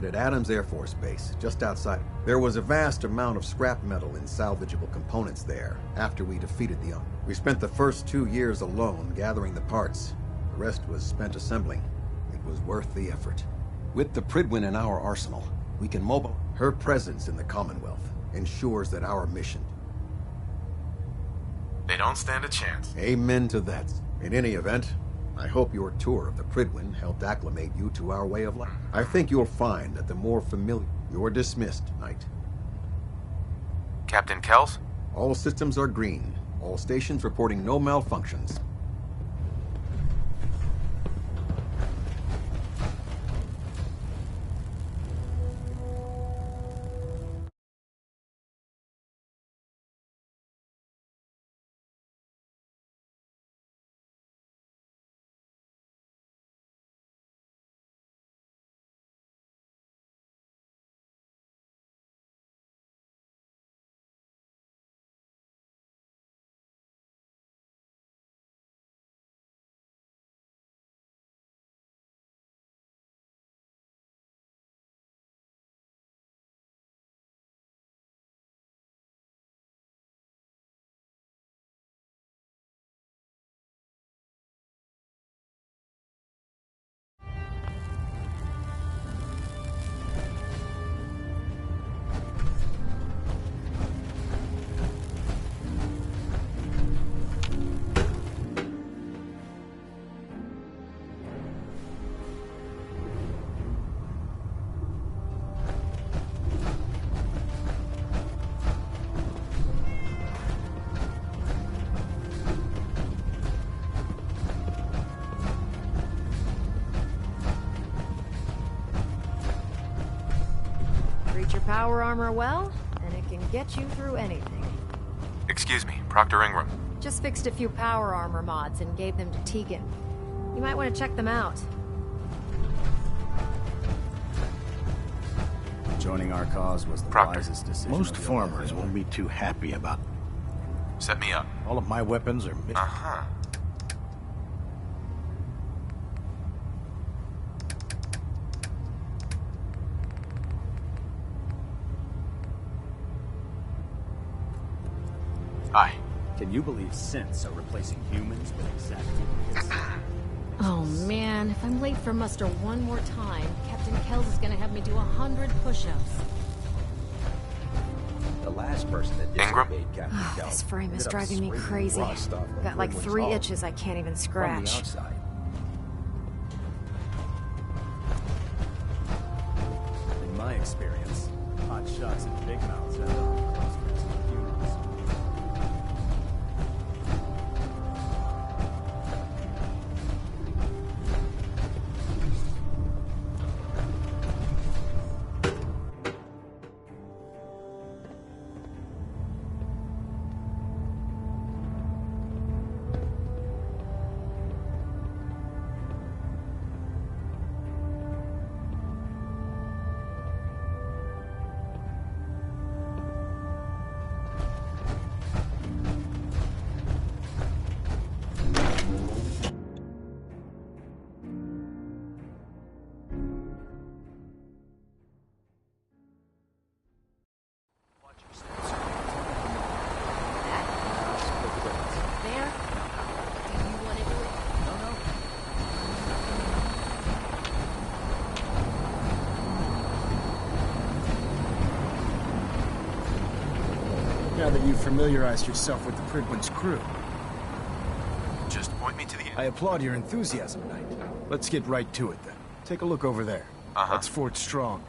At Adams Air Force Base, just outside. There was a vast amount of scrap metal and salvageable components there after we defeated the Ump. We spent the first 2 years alone gathering the parts. The rest was spent assembling. It was worth the effort. With the Prydwen in our arsenal, we can mobile. Her presence in the Commonwealth ensures that our mission... They don't stand a chance. Amen to that. In any event, I hope your tour of the Prydwen helped acclimate you to our way of life. I think you'll find that the more familiar... You're dismissed, Knight. Captain Kells? All systems are green. All stations reporting no malfunctions. Treat your power armor well, and it can get you through anything. Excuse me, Proctor Ingram. Just fixed a few power armor mods and gave them to Tegan. You might want to check them out. Joining our cause was the Proctor. wisest decision. Most of your farmers life. won't be too happy about... Set me up. All of my weapons are... Uh-huh. Aye. Can you believe synths are replacing humans with exact duplicates? Oh man, if I'm late for muster one more time, Captain Kells is gonna have me do 100 push-ups. The last person that Ingram? disobeyed Captain Kells This frame is ended up driving me spraying crazy. raw stuff on Got like Prydwen's 3 hull itches I can't even from the scratch. outside. In my experience, hot shots and big mouths end up cross-dressing humans. There? Do you want to do it? Now that you've familiarized yourself with the Prydwen's crew, Just point me to the... I applaud your enthusiasm, Knight. Let's get right to it, then. Take a look over there. Uh-huh. That's Fort Strong.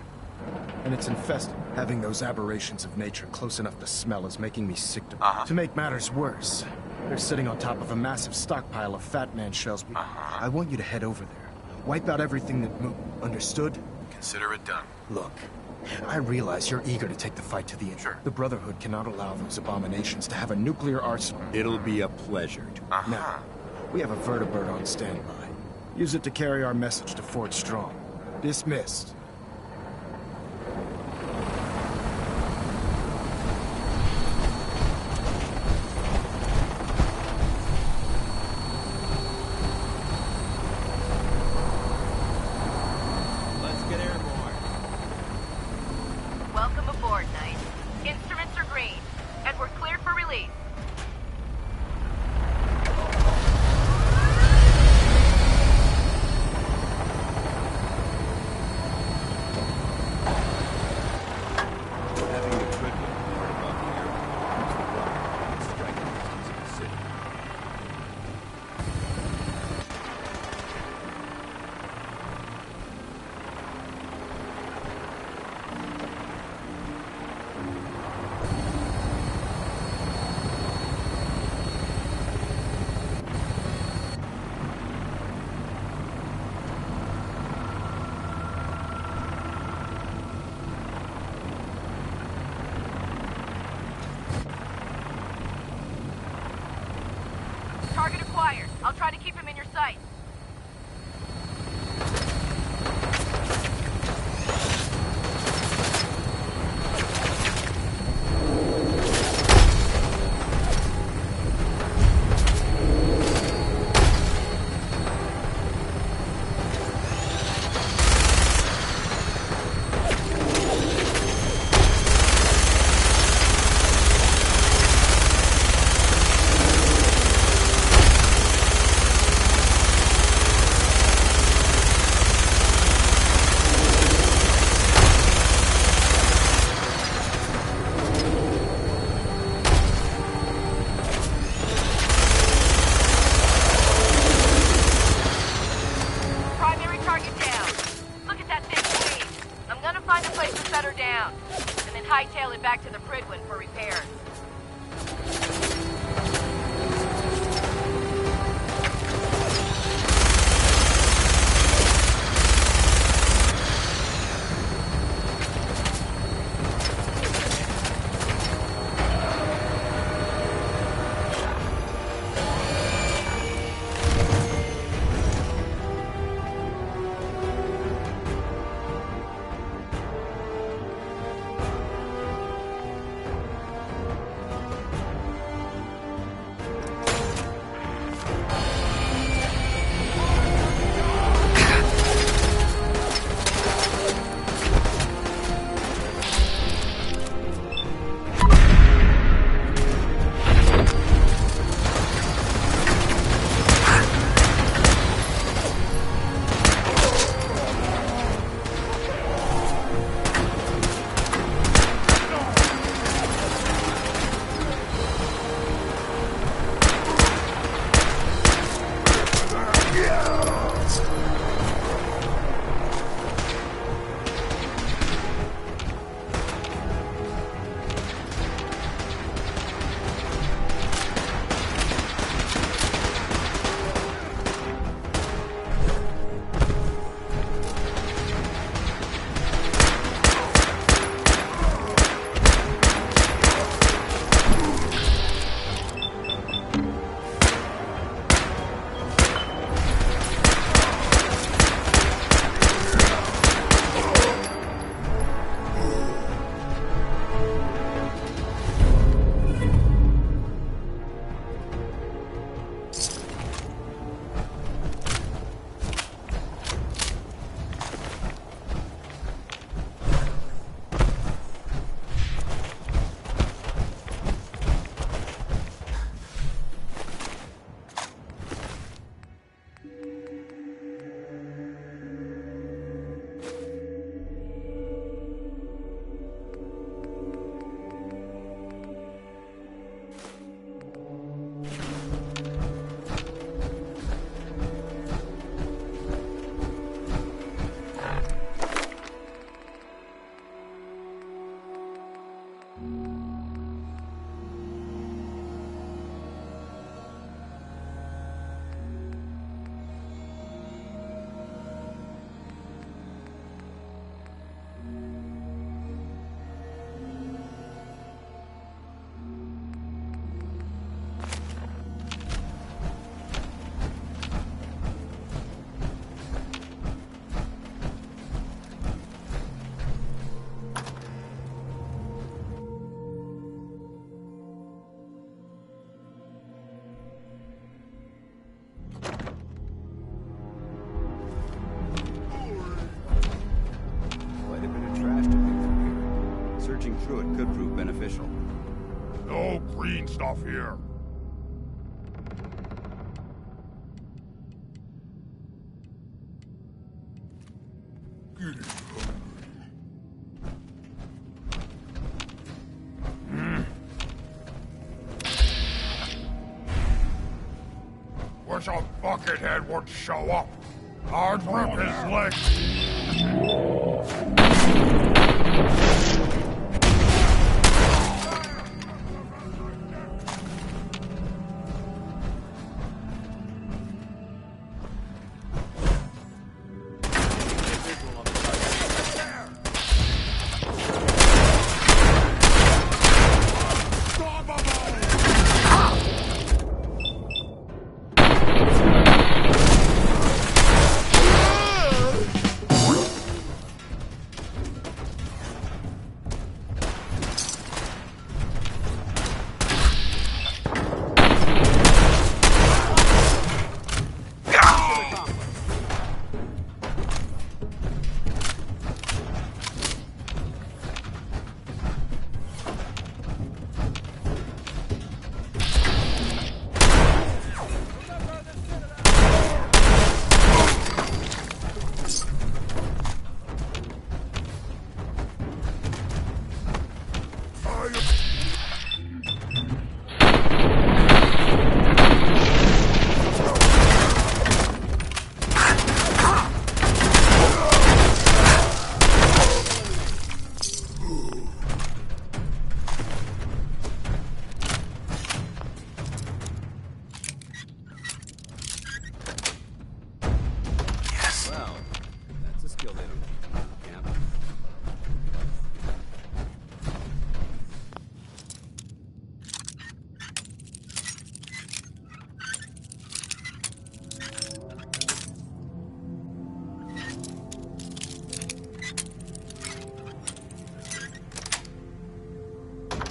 And it's infested. Having those aberrations of nature close enough to smell is making me sick to... Uh-huh. To make matters worse, they're sitting on top of a massive stockpile of Fat Man shells. Uh-huh. I want you to head over there. Wipe out everything that moved. Understood? Consider it done. Look, I realize you're eager to take the fight to the end. Sure. The Brotherhood cannot allow those abominations to have a nuclear arsenal. It'll be a pleasure to... Uh-huh. Now, we have a vertibird on standby. Use it to carry our message to Fort Strong. Dismissed. Let's get airborne. Welcome aboard, Knight. Instruments are green, and we're cleared for release. Having the Trident part above the airport keeps the water in striking distance of the city. Target acquired. I'll try to keep him in your sight. Primary target down. Look at that thing squeeze. I'm gonna find a place to set her down, and then hightail it back to the Prydwen for repairs. Rushing through it could prove beneficial. No green stuff here. Getting hungry. Wish a buckethead would show up. I'd rip his legs. Well, that's a skill they don't teach in camp.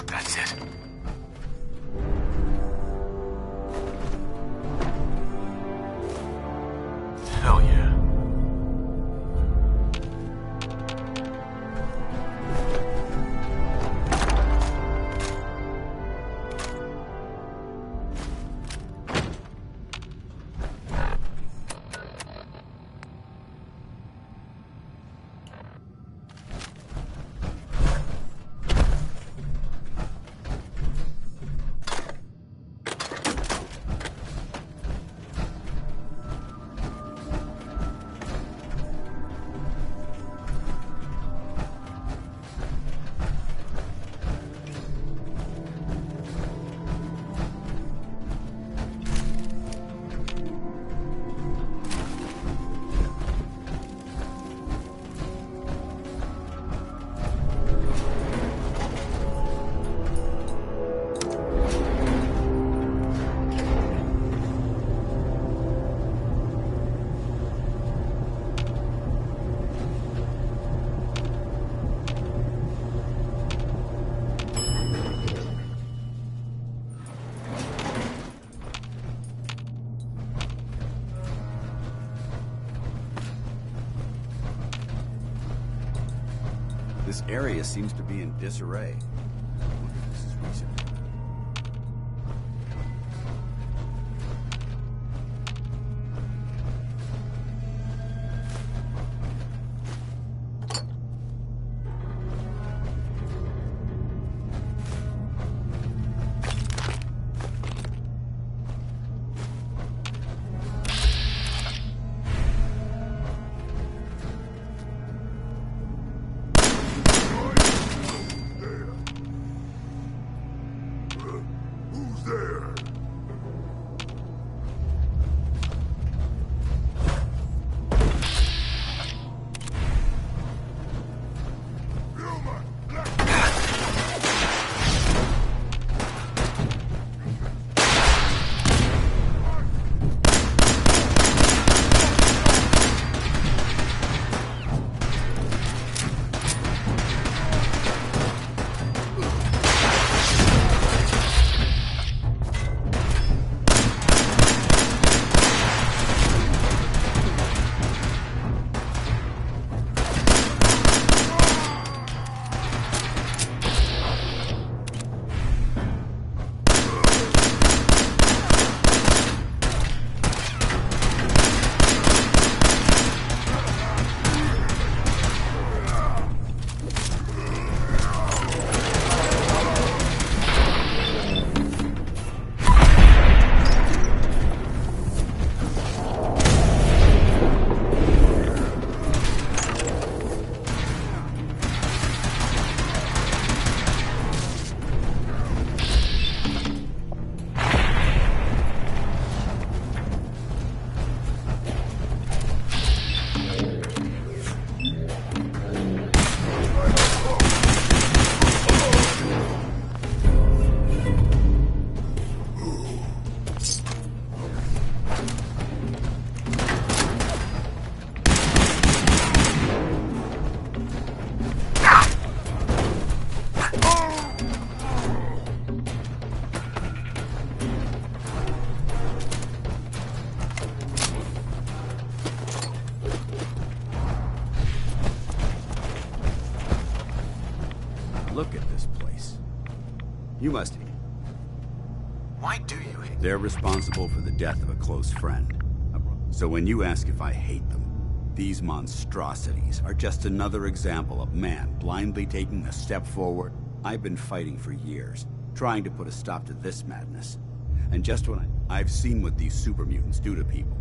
That's it. Hell yeah. This area seems to be in disarray. I wonder if this is recent. Look at this place. You must hate. Why do you hate? They're responsible for the death of a close friend. So when you ask if I hate them, these monstrosities are just another example of man blindly taking a step forward. I've been fighting for years, trying to put a stop to this madness. And just when I've seen what these super mutants do to people.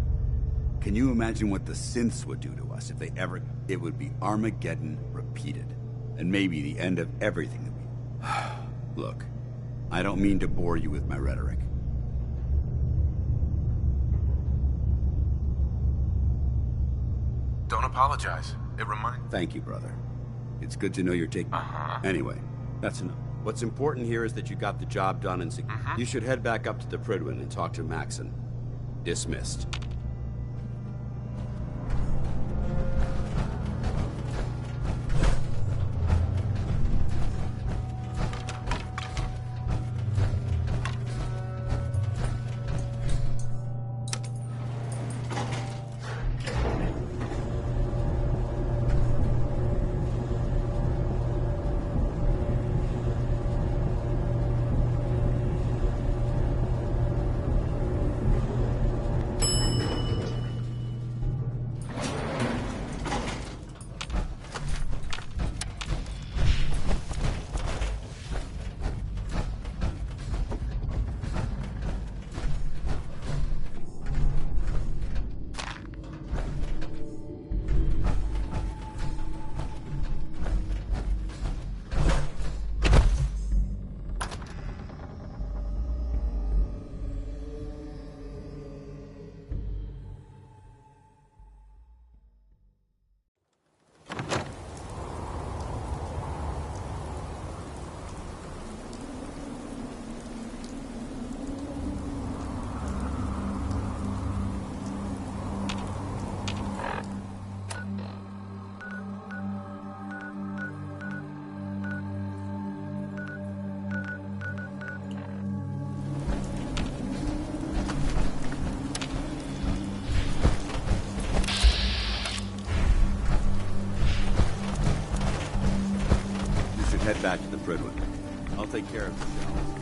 Can you imagine what the synths would do to us if they ever... It would be Armageddon repeated. And maybe the end of everything that we... Look, I don't mean to bore you with my rhetoric. Don't apologize. It reminds... Thank you, brother. It's good to know you're taking... Anyway, that's enough. What's important here is that you got the job done and... You should head back up to the Prydwen and talk to Maxon. Dismissed. Head back to the Prydwen. I'll take care of the cells.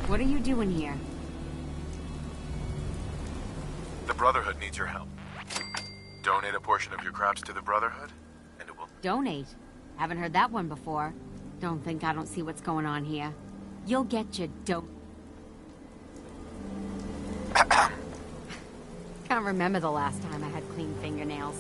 What are you doing here? The Brotherhood needs your help. Donate a portion of your crops to the Brotherhood, and it will... Donate? Haven't heard that one before. Don't think I don't see what's going on here. You'll get your Can't remember the last time I had clean fingernails.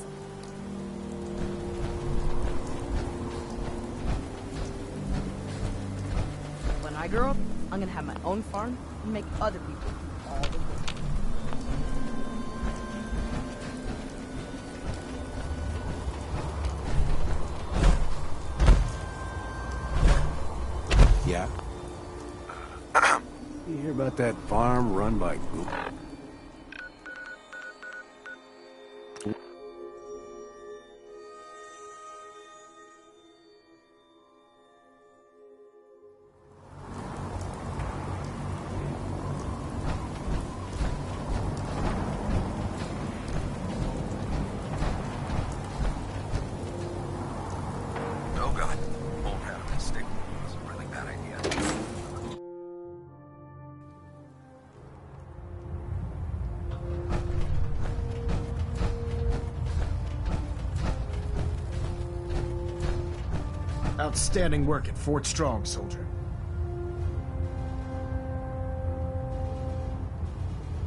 When I grow up, I'm gonna have my own farm and make other people do all the work. Yeah? You hear about that farm run by Goop? Outstanding work at Fort Strong, soldier.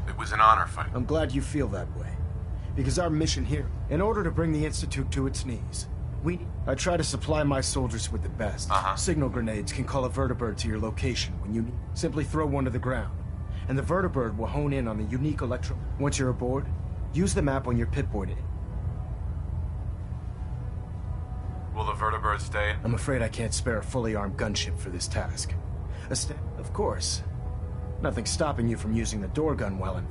It was an honor fight. I'm glad you feel that way. Because our mission here, in order to bring the Institute to its knees, I try to supply my soldiers with the best. Signal grenades can call a vertibird to your location when you need. Simply throw one to the ground, and the vertibird will hone in on the unique electro. Once you're aboard, use the map on your Pip-Boy. Will the vertibird stay? I'm afraid I can't spare a fully armed gunship for this task. Of course. Nothing stopping you from using the door gun while in...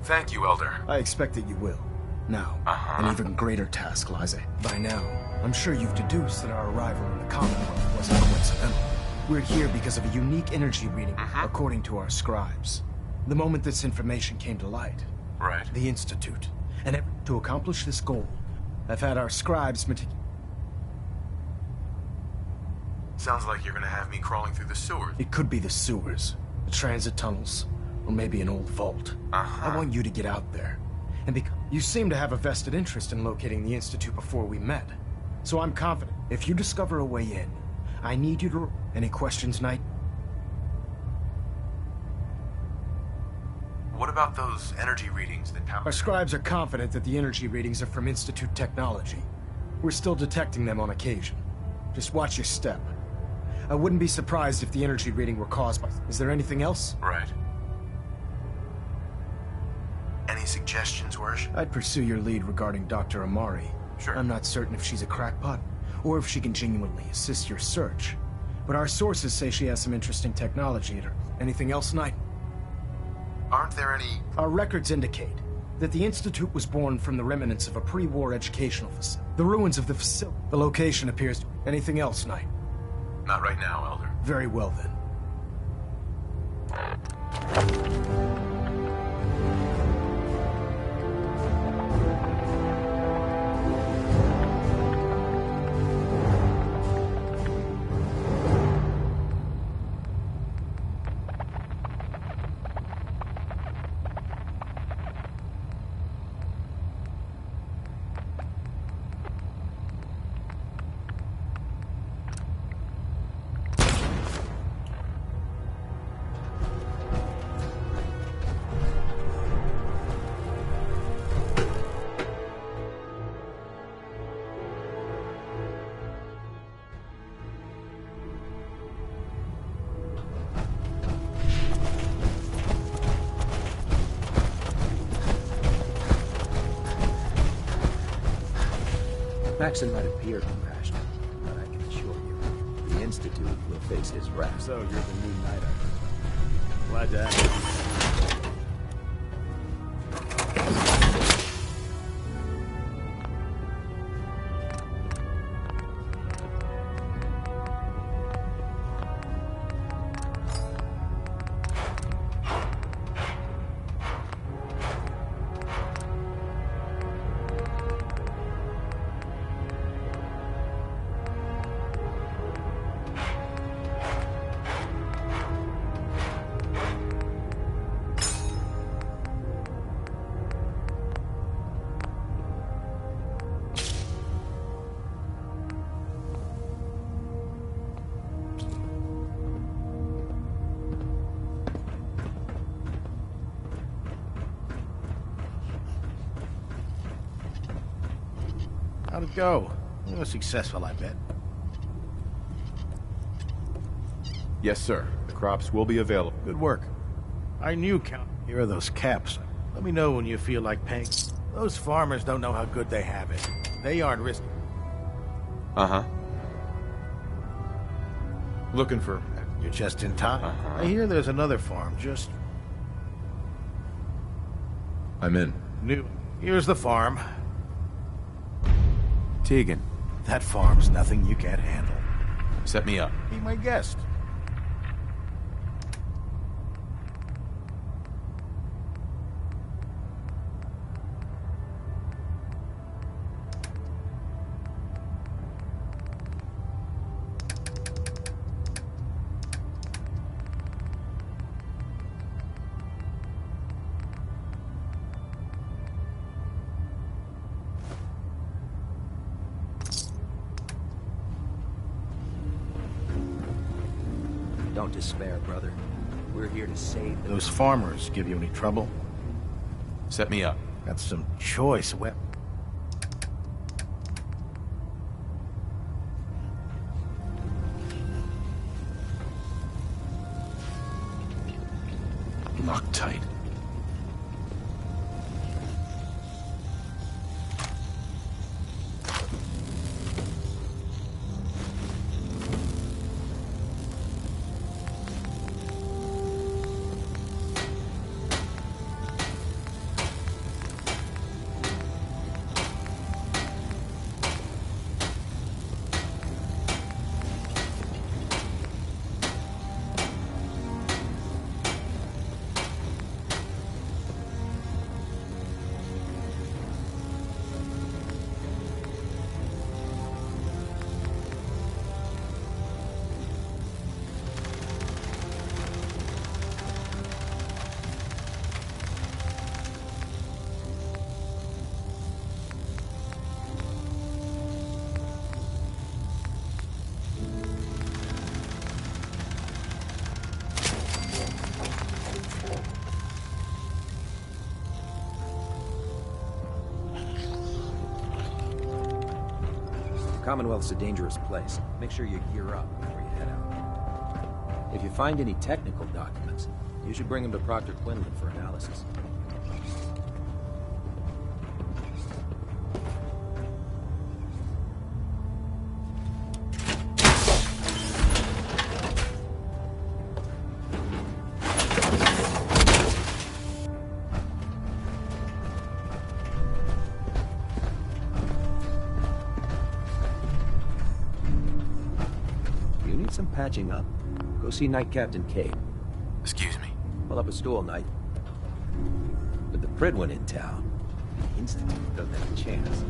Thank you, Elder. I expect that you will. Now, an even greater task lies ahead. By now, I'm sure you've deduced that our arrival in the Commonwealth wasn't coincidental. We're here because of a unique energy reading, according to our scribes. The moment this information came to light, the Institute, and to accomplish this goal, I've had our scribes Sounds like you're gonna have me crawling through the sewers. It could be the sewers, the transit tunnels, or maybe an old vault. I want you to get out there. And you seem to have a vested interest in locating the Institute before we met. So I'm confident, if you discover a way in, I need you to... Any questions, Knight? What about those energy readings that Our scribes are confident that the energy readings are from Institute technology. We're still detecting them on occasion. Just watch your step. I wouldn't be surprised if the energy reading were caused by... Is there anything else? Right. Any suggestions, Wersh? I'd pursue your lead regarding Dr. Amari. Sure. I'm not certain if she's a crackpot, or if she can genuinely assist your search. But our sources say she has some interesting technology at her. Anything else, Knight? Aren't there any... Our records indicate that the Institute was born from the remnants of a pre-war educational facility. The ruins of the facility. The location appears... Anything else, Knight? Not right now, Elder. Very well, then. Maxon might appear compassionate, but I can assure you, the Institute will face his wrath. So, you're the new knight, I heard. Glad to have you. How'd it go? It was successful, I bet. Yes, sir. The crops will be available. Good work. I knew Count. Here are those caps. Let me know when you feel like paying. Those farmers don't know how good they have it. They aren't risking. Looking for... You're just in time. I hear there's another farm just... I'm in. New. Here's the farm. Tegan. That farm's nothing you can't handle. Set me up. Be my guest. Don't despair, brother. We're here to save Those farmers give you any trouble? Set me up. Got some choice weapons. Loctite. Commonwealth's a dangerous place. Make sure you gear up before you head out. If you find any technical documents, you should bring them to Proctor Quinlan for analysis. Some patching up. Go see Knight Captain Cade. Excuse me. Pull up a stool, Knight. With the Prydwen in town, the Institute doesn't have a chance.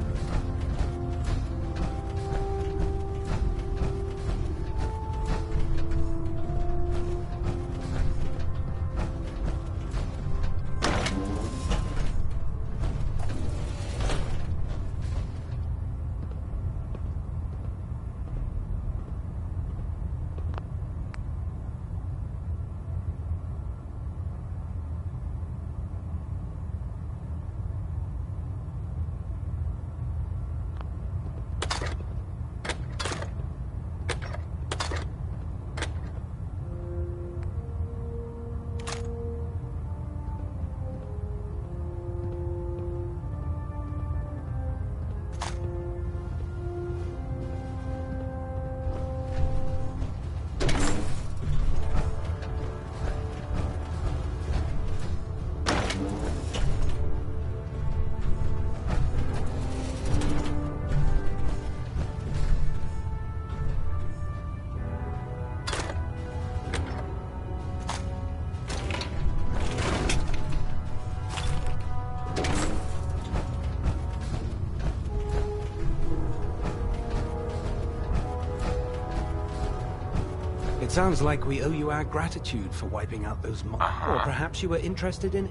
It sounds like we owe you our gratitude for wiping out those Or perhaps you were interested in...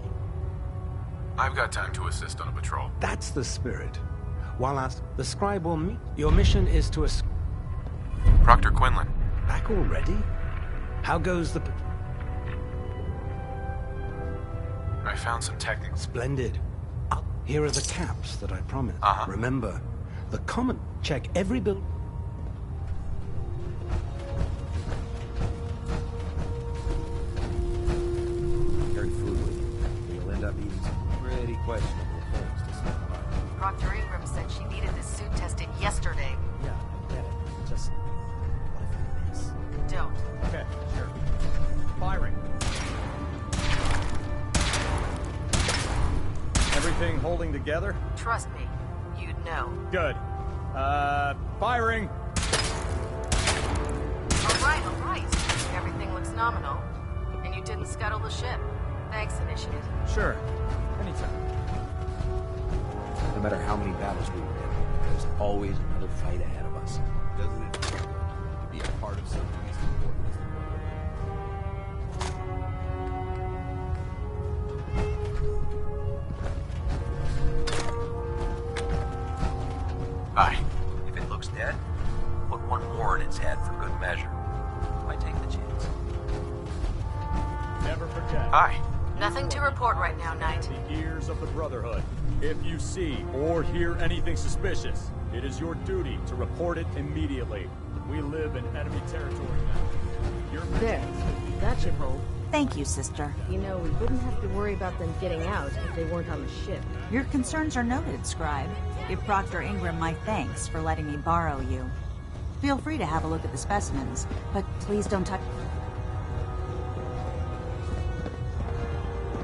I've got time to assist on a patrol. That's the spirit. While asked, the scribe will meet... Your mission is to... Proctor Quinlan. Back already? How goes the... I found some technical... Splendid. Here are the caps that I promised. Remember, the common... Check every build... Questionable things to say about it. Proctor Ingram said she needed this suit tested yesterday. Yeah, I get it. Just... what if it is? Don't. Okay, sure. Firing. Everything holding together? Trust me, you'd know. Good. Firing! All right. Everything looks nominal. And you didn't scuttle the ship. Thanks, Initiate. Sure. Anytime. No matter how many battles we were in, there's always another fight ahead of us. Doesn't it feel to be a part of something as important as the Aye. If it looks dead, put one more in its head for good measure. Why take the chance? Okay. Hi. Nothing to report right now, Knight. The ears of the Brotherhood. If you see or hear anything suspicious, it is your duty to report it immediately. We live in enemy territory now. Your There. That should hold. Thank you, sister. You know, we wouldn't have to worry about them getting out if they weren't on the ship. Your concerns are noted, Scribe. Give Proctor Ingram my thanks for letting me borrow you. Feel free to have a look at the specimens, but please don't touch...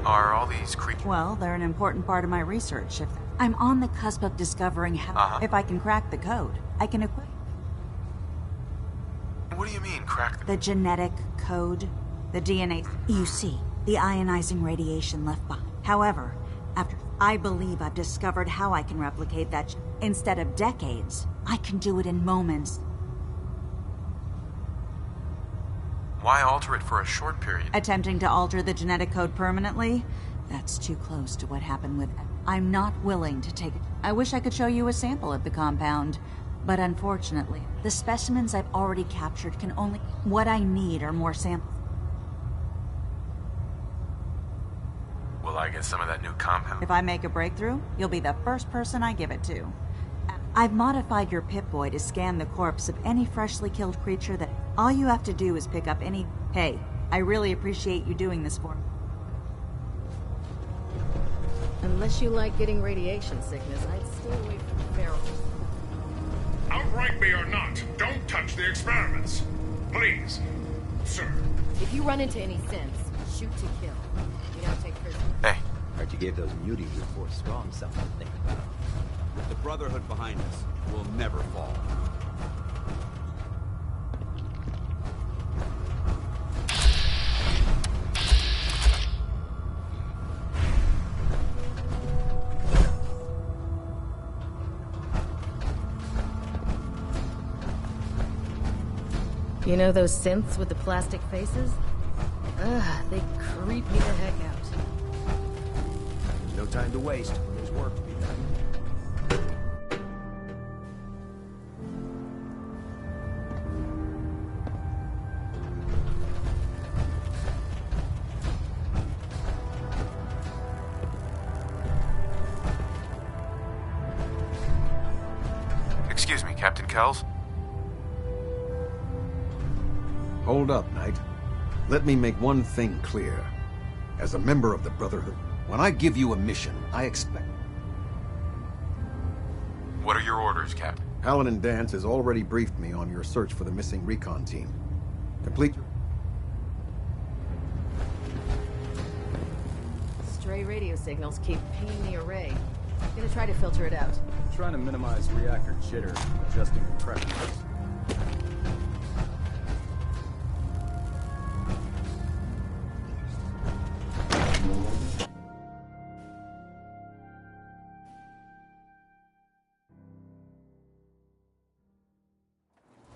Are all these creatures... Well, they're an important part of my research. If I'm on the cusp of discovering how... If I can crack the code, I can equip... What do you mean, crack the genetic code? The DNA... You see, the ionizing radiation left behind. However, after I believe I've discovered how I can replicate that... Instead of decades, I can do it in moments. Why alter it for a short period? Attempting to alter the genetic code permanently? That's too close to what happened with... I'm not willing to take it. I wish I could show you a sample of the compound, but unfortunately, the specimens I've already captured can only... What I need are more samples. Will I get some of that new compound? If I make a breakthrough, you'll be the first person I give it to. I've modified your Pip-Boy to scan the corpse of any freshly killed creature that... All you have to do is pick up any... Hey, I really appreciate you doing this for me. Unless you like getting radiation sickness, I'd stay away from ferals. Outrank me or not, don't touch the experiments. Please, sir. If you run into any synths, shoot to kill. We don't take prisoners. Hey. Heard you gave those muties your Force Strong something to think about. With the Brotherhood behind us, we'll never fall. You know those synths with the plastic faces? Ugh, they creep me the heck out. There's no time to waste when there's work to be done. Excuse me, Captain Kells? Hold up, Knight. Let me make one thing clear. As a member of the Brotherhood, when I give you a mission, I expect... What are your orders, Captain? Paladin Danse has already briefed me on your search for the missing recon team. Complete... Stray radio signals keep pinging the array. I'm gonna try to filter it out. I'm trying to minimize reactor jitter, adjusting the pressures.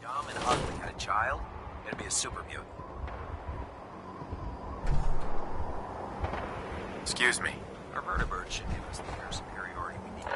Dom and Huntley had a child. It'd be a super mutant. Excuse me. Our vertibird should give us the air superiority we need.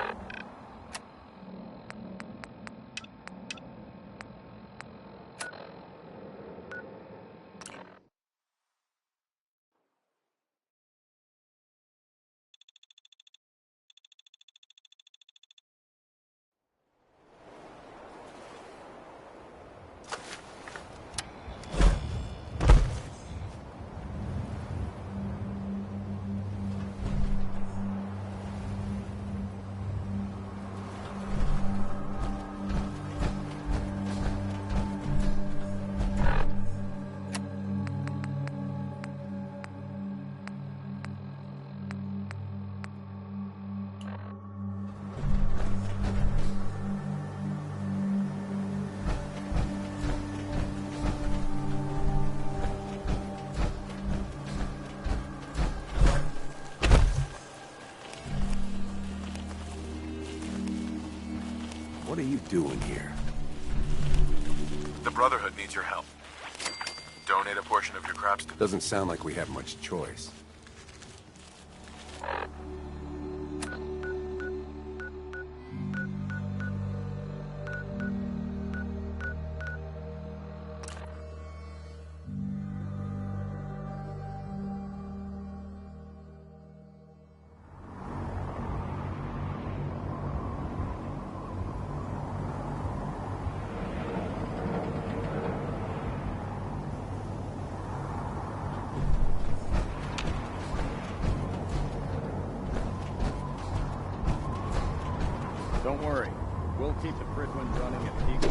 What are you doing here? The Brotherhood needs your help. Donate a portion of your crops to... Doesn't sound like we have much choice. Don't worry. We'll keep the Prydwen running at peak.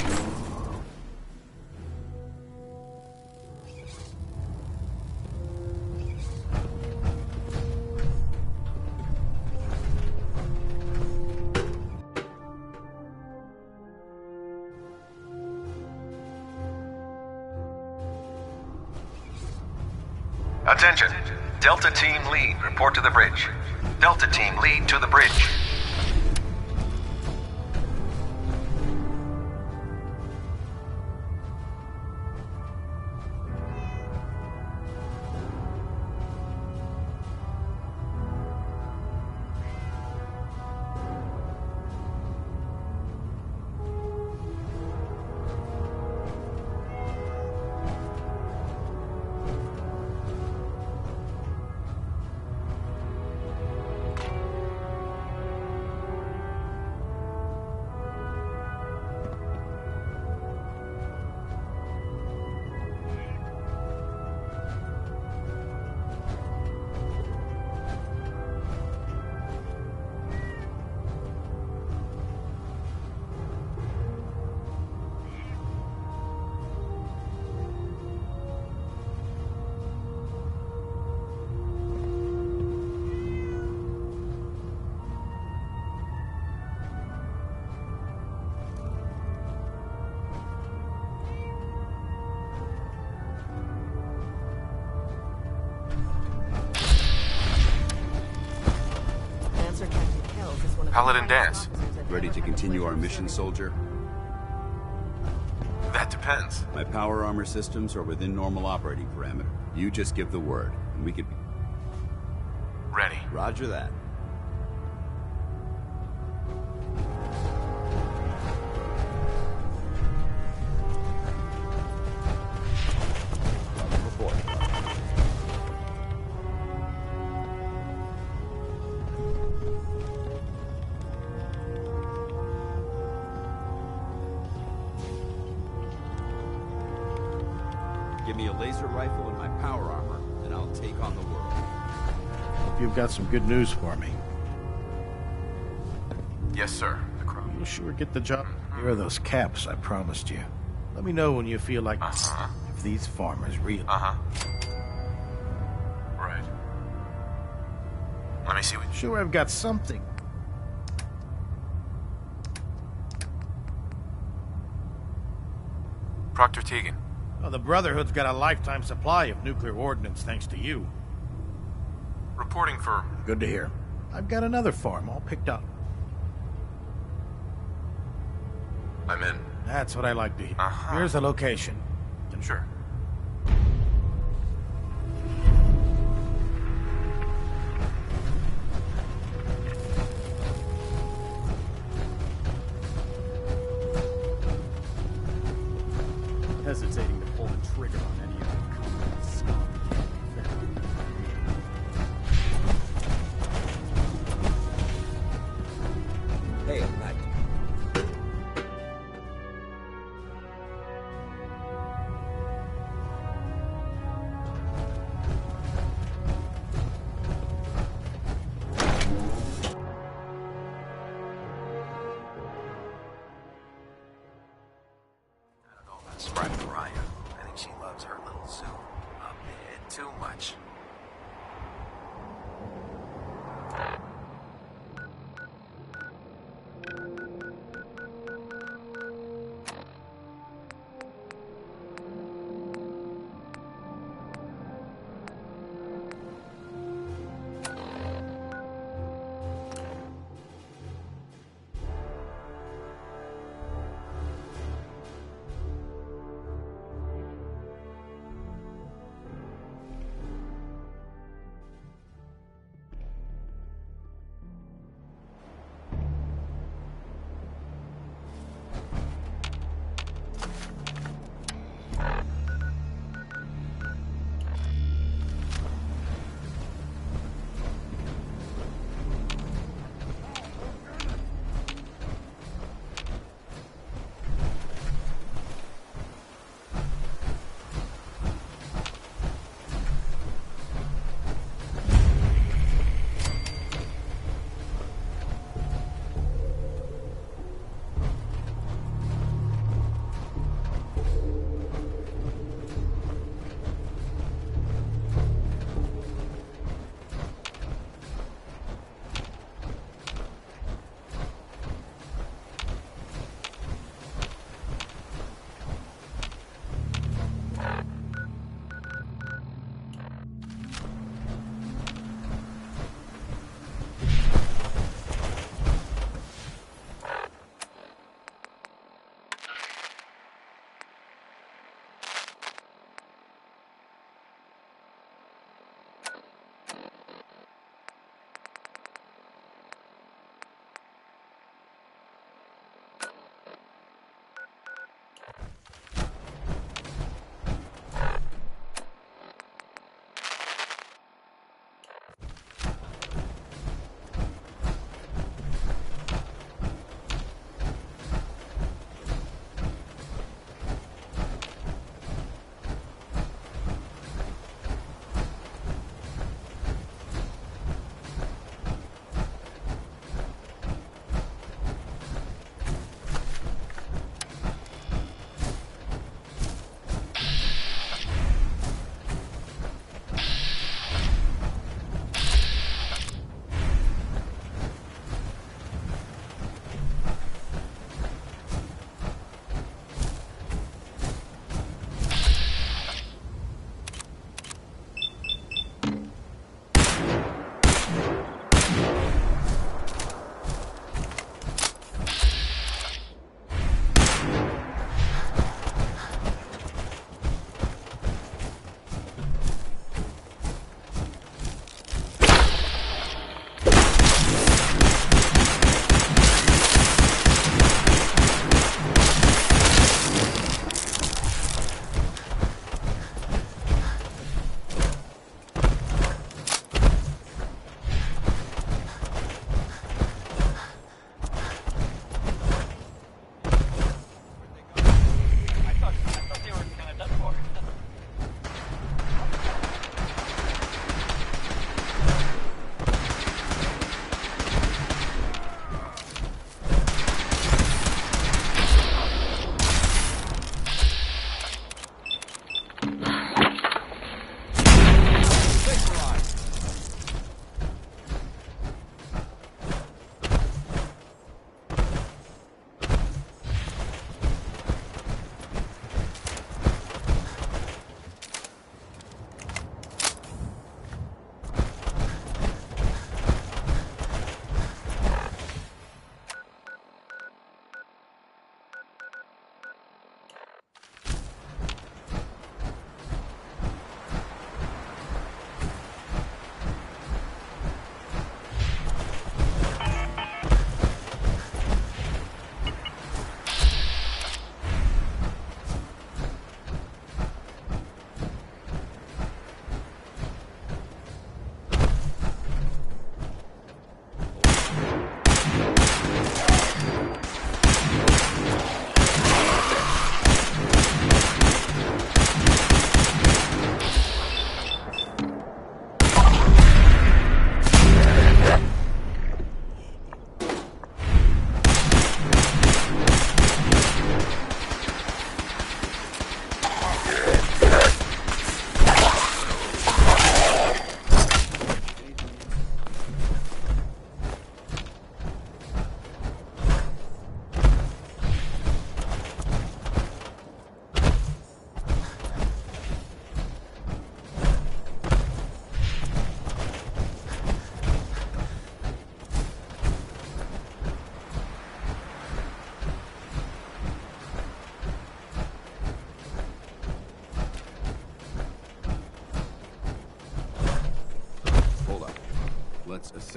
Attention! Delta Team Lead, report to the bridge. Delta Team Lead to the bridge. Paladin Danse. Ready to continue our mission, soldier? That depends. My power armor systems are within normal operating parameter. You just give the word, and we could be... Ready. Roger that. Give me a laser rifle and my power armor, and I'll take on the world. Hope you've got some good news for me. Yes, sir. The Crow. You'll sure get the job. Here are those caps I promised you. Let me know when you feel like if these farmers really... Right. Let me see what... Sure, I've got something. Proctor Tegan. Oh, the Brotherhood's got a lifetime supply of nuclear ordnance thanks to you. Reporting for... Good to hear. I've got another farm all picked up. I'm in. That's what I like to hear. Here's the location. Sure. Hesitating to pull the trigger on any of the combat scum. Hey, Matt. Sprite Mariah. I think she loves her little zoo a bit too much.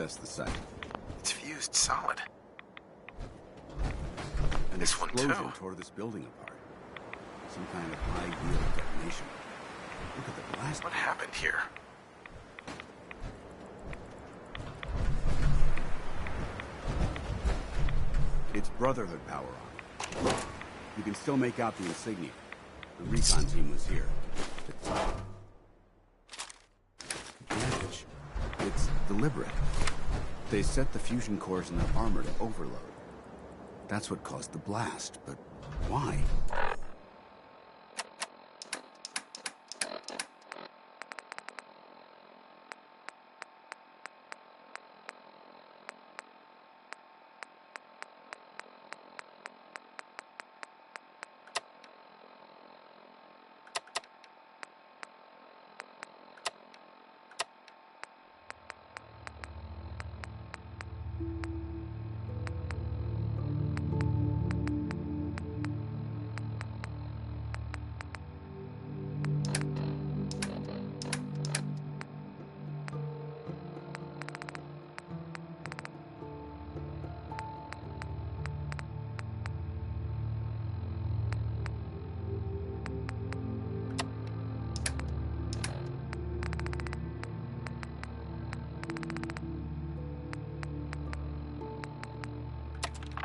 test the site. It's fused solid. An This one, explosion too. tore this building apart. Some kind of high-yield detonation. Look at the blast. What happened here? It's Brotherhood power on. You can still make out the insignia. The recon team was here. Damage. It's deliberate. They set the fusion cores in their armor to overload. That's what caused the blast, but why?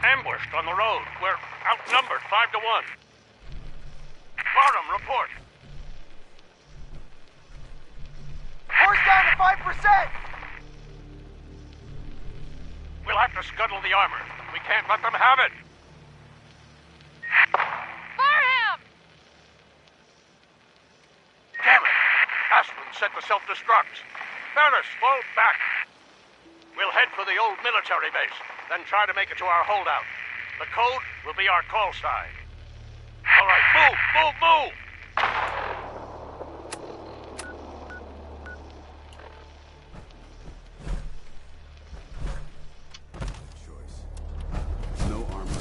Ambushed on the road. We're outnumbered 5-1. Bottom, report. Horse down to 5%! We'll have to scuttle the armor. We can't let them have it. Fire him! Damn it! Aspen set the self-destruct. Ferris, fall back. We'll head for the old military base, then try to make it to our holdout. The code will be our call sign. All right, move, move, move! No armor.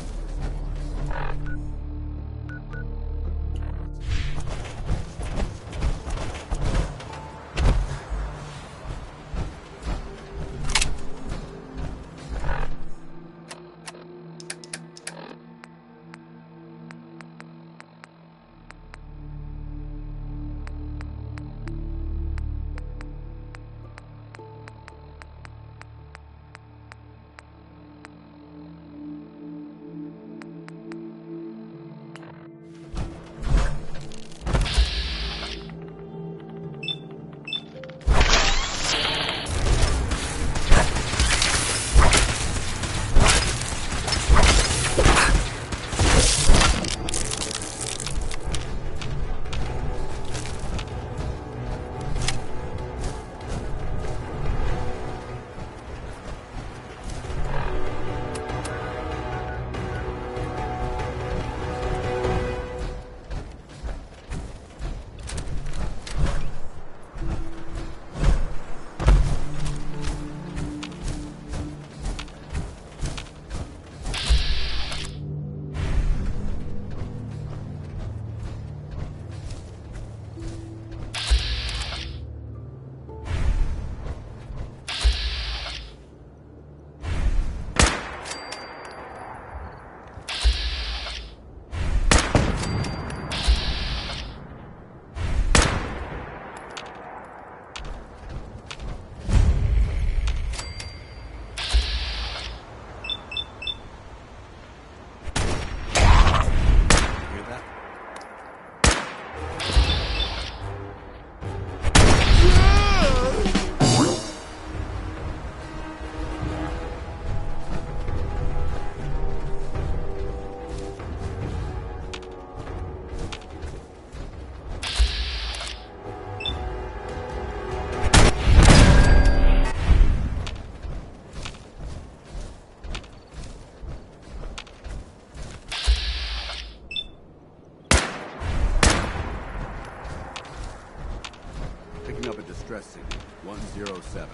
Picking up a distress signal, 107.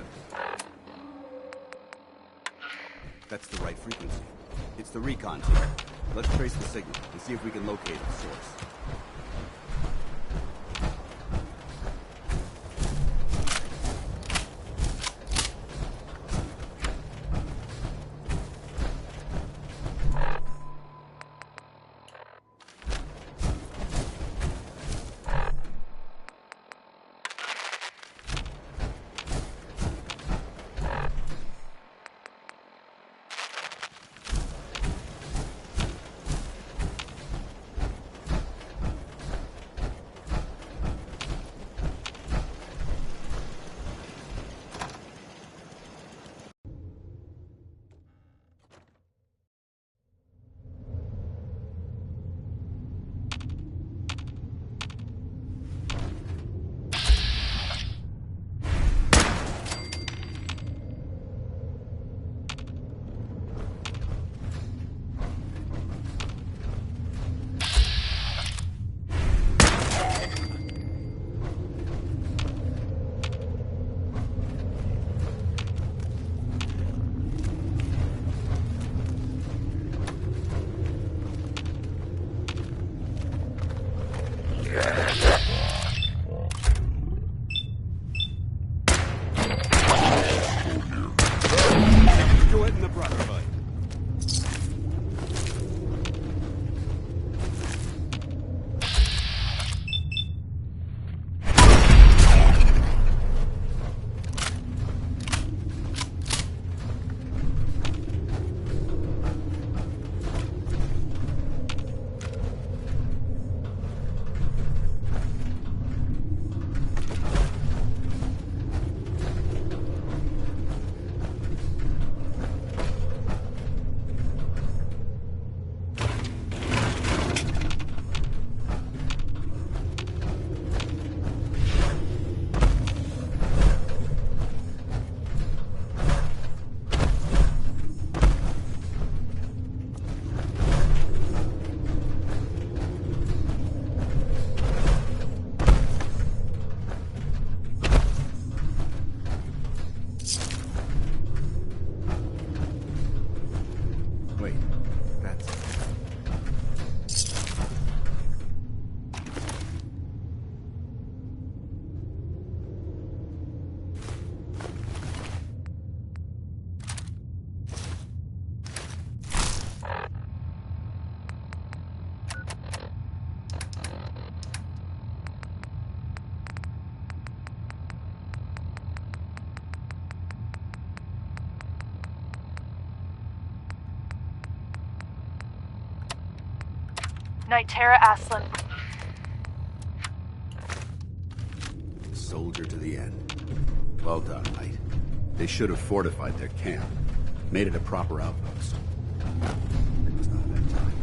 That's the right frequency. It's the recon team. Let's trace the signal and see if we can locate its source. That's... Nightera Aslan. Soldier to the end. Well done, Knight. They should have fortified their camp. Made it a proper outpost. It was not that time.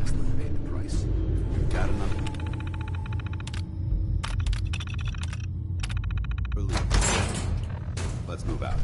Aslan paid the price. Got another. Relief. Let's move out.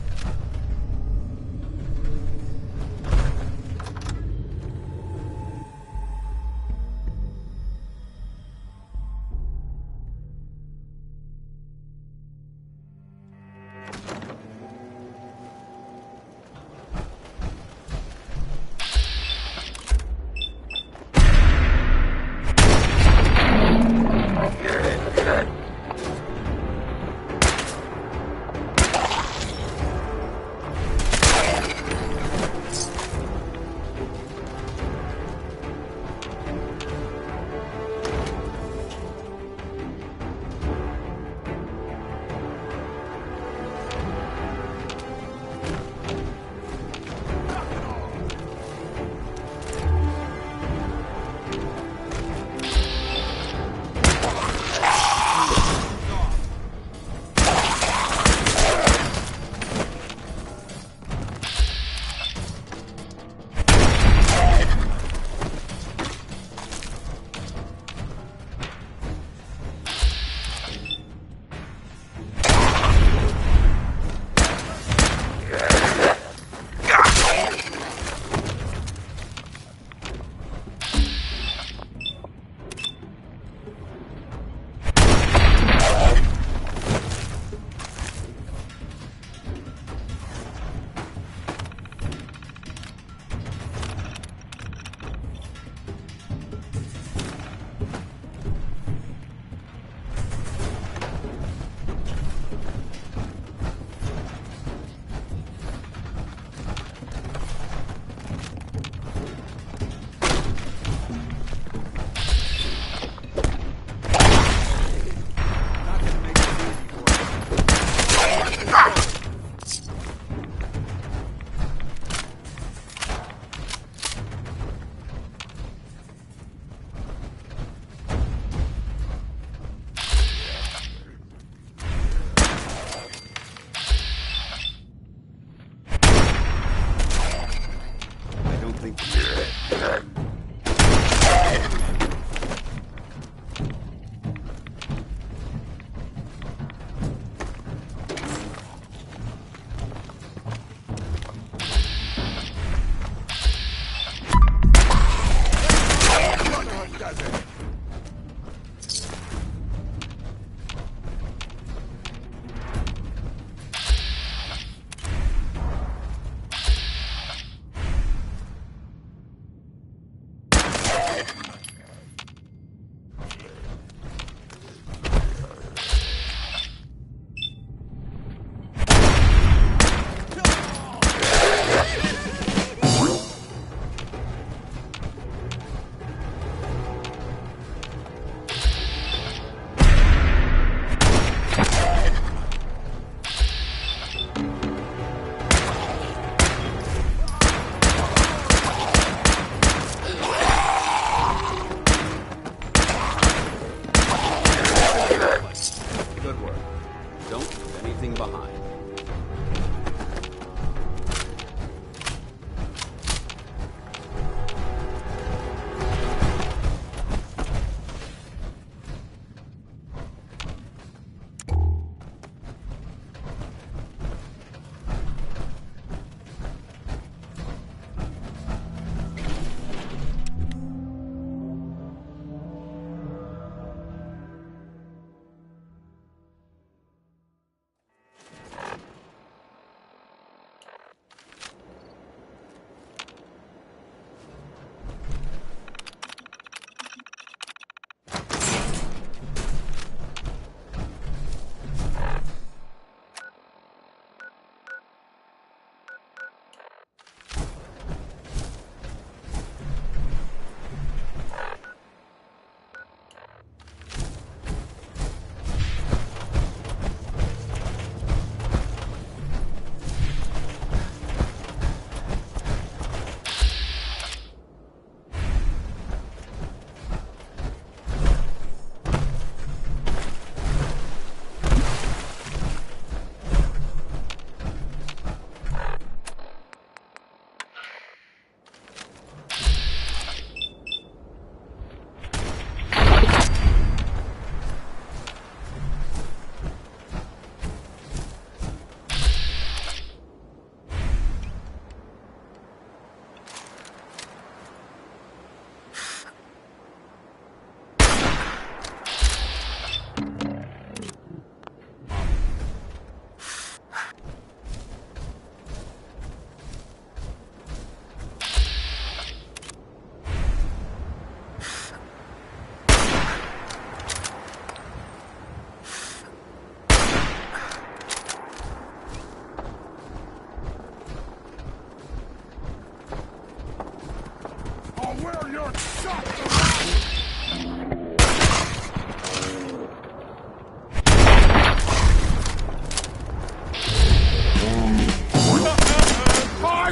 where you're shot!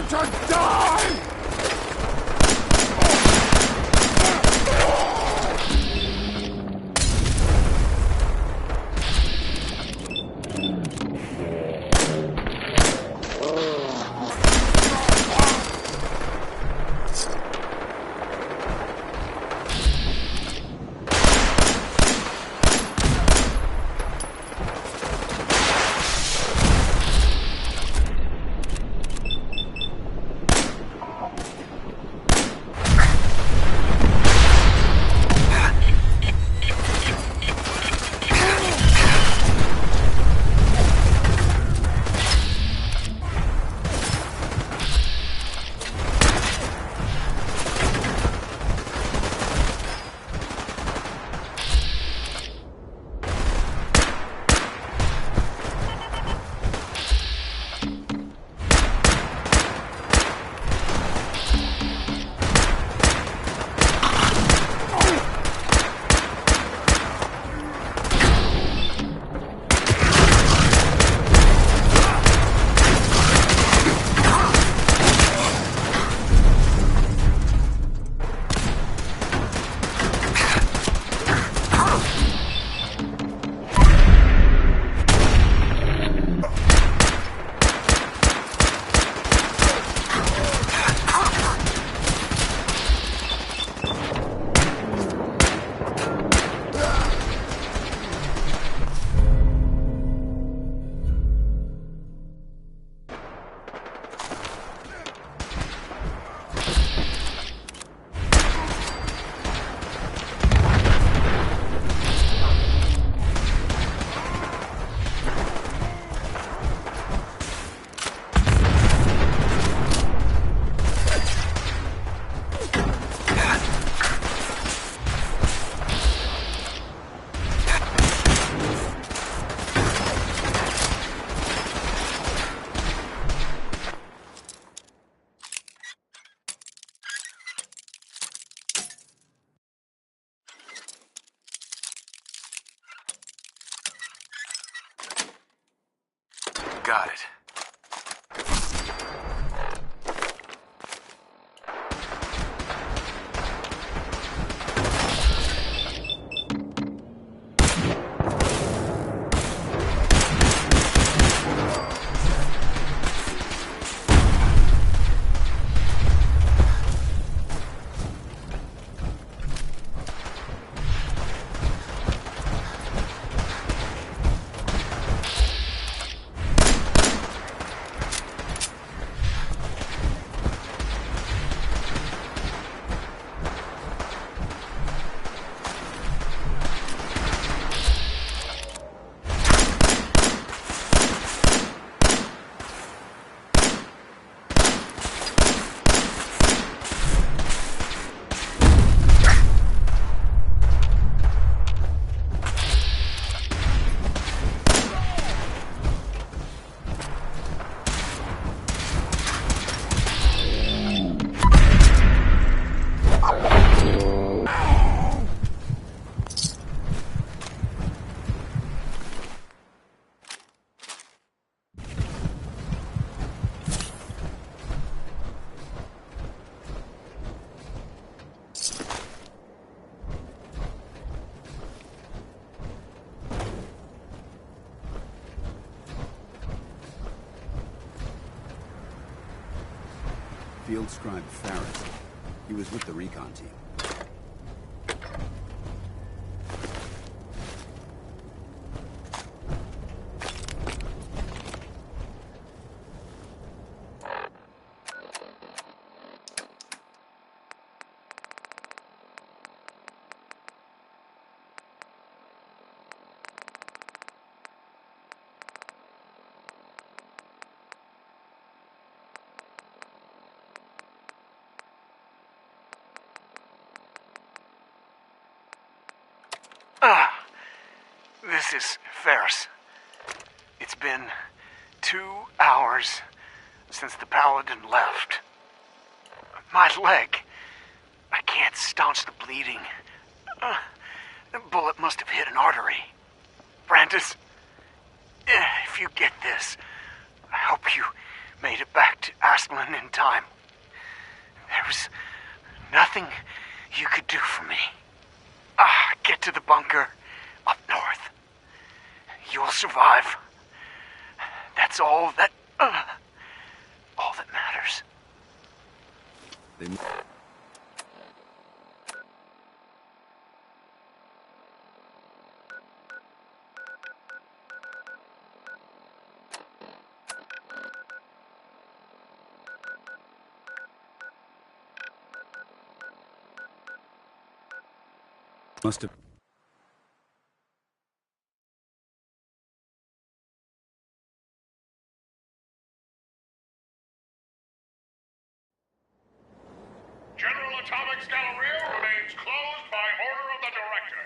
Time to die! Got it. Field Scribe Ferris. He was with the recon team. This is Ferris. It's been 2 hours since the Paladin left. My leg. I staunch the bleeding. The bullet must have hit an artery. Brandis, if you get this, I hope you made it back to Asplin in time. There was nothing you could do for me. Get to the bunker up north. You'll survive. That's all that matters. Must have. General Atomics Galleria remains closed by order of the Director.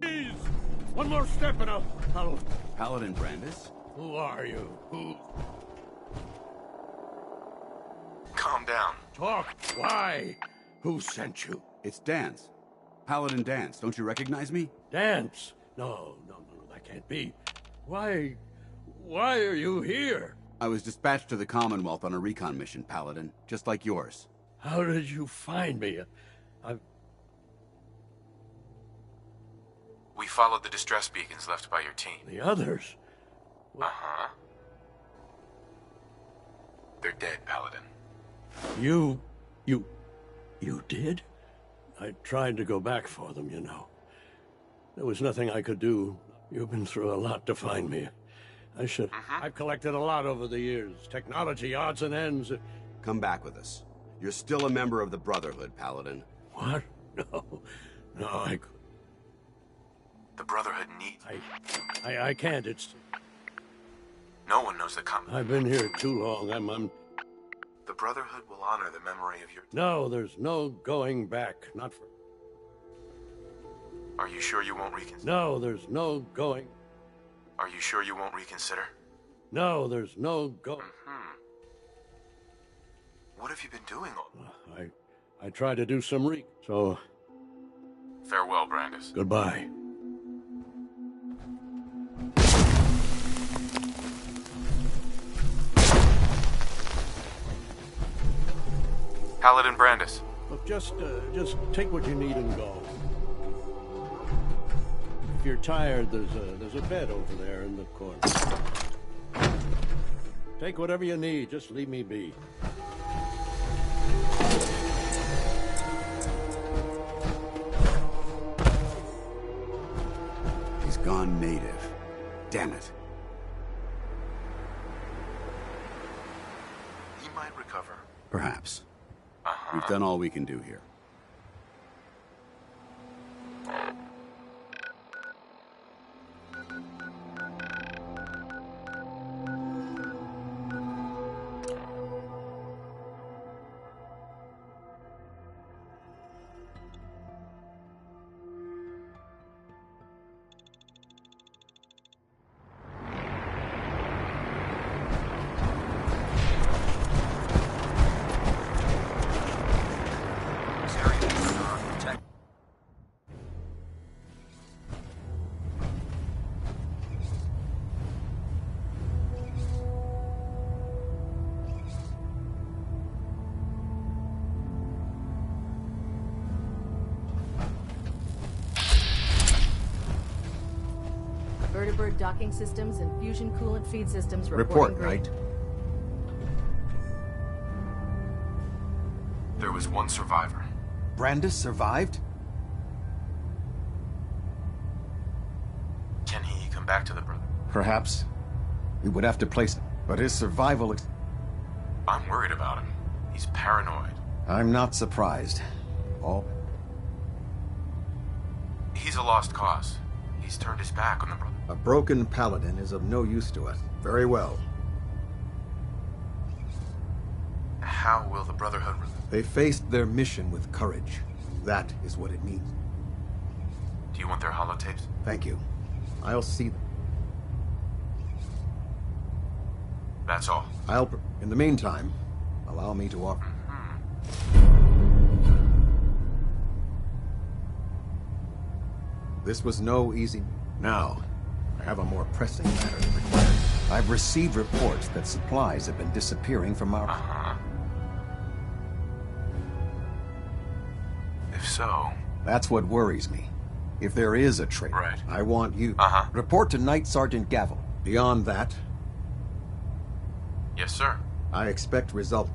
Please! One more step and I'll... Paladin Brandis? Who are you? Who... Calm down. Talk. Why? Who sent you? It's Dance. Paladin Dance. Don't you recognize me? Dance? No, that can't be. Why are you here? I was dispatched to the Commonwealth on a recon mission, Paladin, just like yours. How did you find me? We followed the distress beacons left by your team. The others? Uh-huh. They're dead, Paladin. You did? I tried to go back for them, you know. There was nothing I could do. You've been through a lot to find me. I should... I've collected a lot over the years. Technology, odds and ends. Come back with us. You're still a member of the Brotherhood, Paladin. What? No, I... The Brotherhood needs... I can't, it's... No one knows the I've been here too long, I'm... The Brotherhood will honor the memory of your... No, there's no going back. Not for... Are you sure you won't reconsider? No, there's no going... Are you sure you won't reconsider? No, there's no go... What have you been doing all... I tried to do some so... Farewell, Brandis. Goodbye. Paladin Brandis. Look, just take what you need and go. If you're tired, there's a bed over there in the corner. Take whatever you need, just leave me be. He's gone native. Damn it. He might recover. Perhaps. We've done all we can do here. Vertibird docking systems and fusion coolant feed systems Report, green. Knight. There was one survivor. Brandis survived? Can he come back to the brother? Perhaps. We would have to place him. But his survival... I'm worried about him. He's paranoid. I'm not surprised. He's a lost cause. He's turned his back on the brother. A broken paladin is of no use to us. Very well. How will the Brotherhood... They faced their mission with courage. That is what it means. Do you want their holotapes? Thank you. I'll see them. That's all. In the meantime, allow me to offer... This was no easy... Now, I have a more pressing matter to require. I've received reports that supplies have been disappearing from our... If so... That's what worries me. If there is a traitor, right. I want you... Report to Night Sergeant Gavel. Beyond that... Yes, sir. I expect results.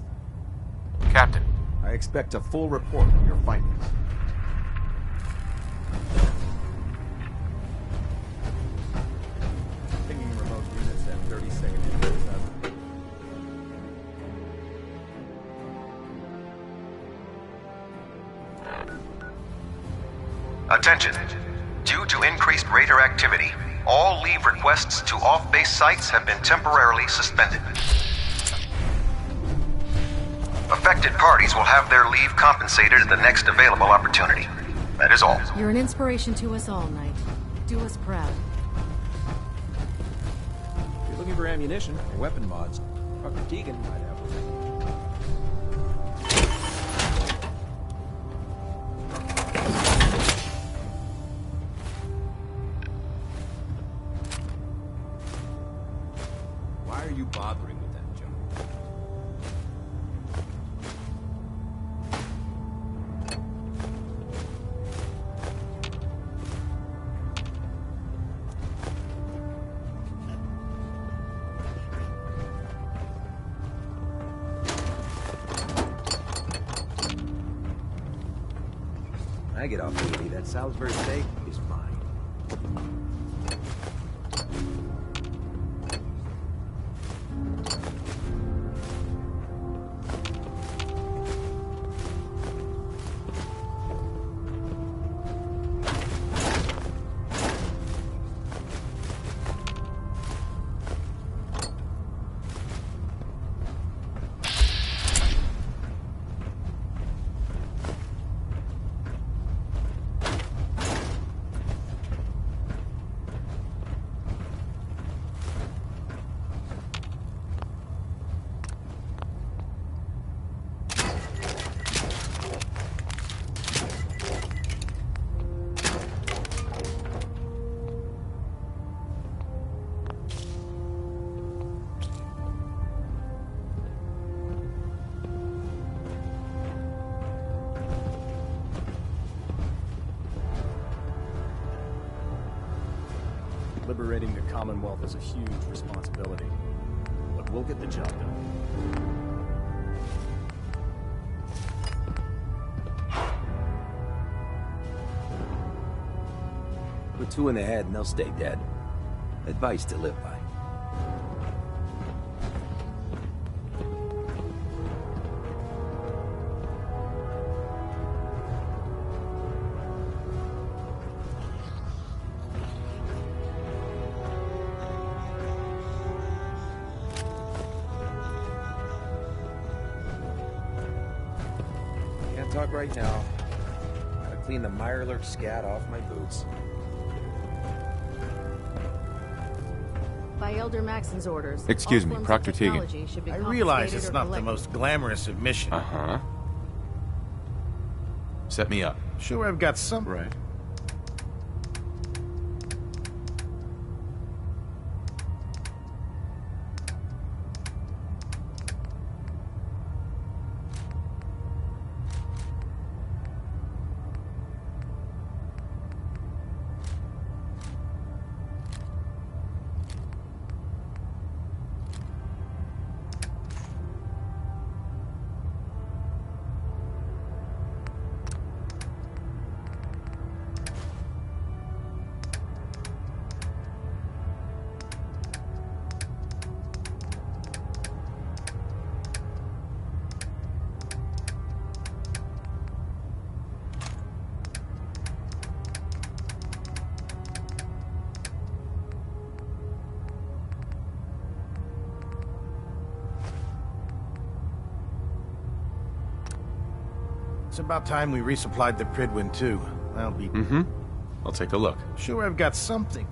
Captain. I expect a full report of your findings. Pinging remote units at 30 seconds. Attention. Due to increased raider activity, all leave requests to off-base sites have been temporarily suspended. Affected parties will have their leave compensated at the next available opportunity. That is all. You're an inspiration to us all, Knight. Do us proud. If you're looking for ammunition or weapon mods, Dr. Deegan might have one. Why are you bothering with that junk? I get off duty. That Salisbury steak is mine. Liberating the Commonwealth is a huge responsibility, but we'll get the job done. Put two in the head and they'll stay dead. Advice to live by. Can't talk right now. Gotta clean the Mirelurk scat off my boots. By Elder Maxon's orders. Excuse all me, forms of Proctor Tegan. technology should be I realize confiscated it's or not the collected. most glamorous of missions. Uh-huh. Set me up. Sure, I've got some. Right. It's about time we resupplied the Prydwen, too. That'll be... Mm-hmm. I'll take a look. Sure, I've got something.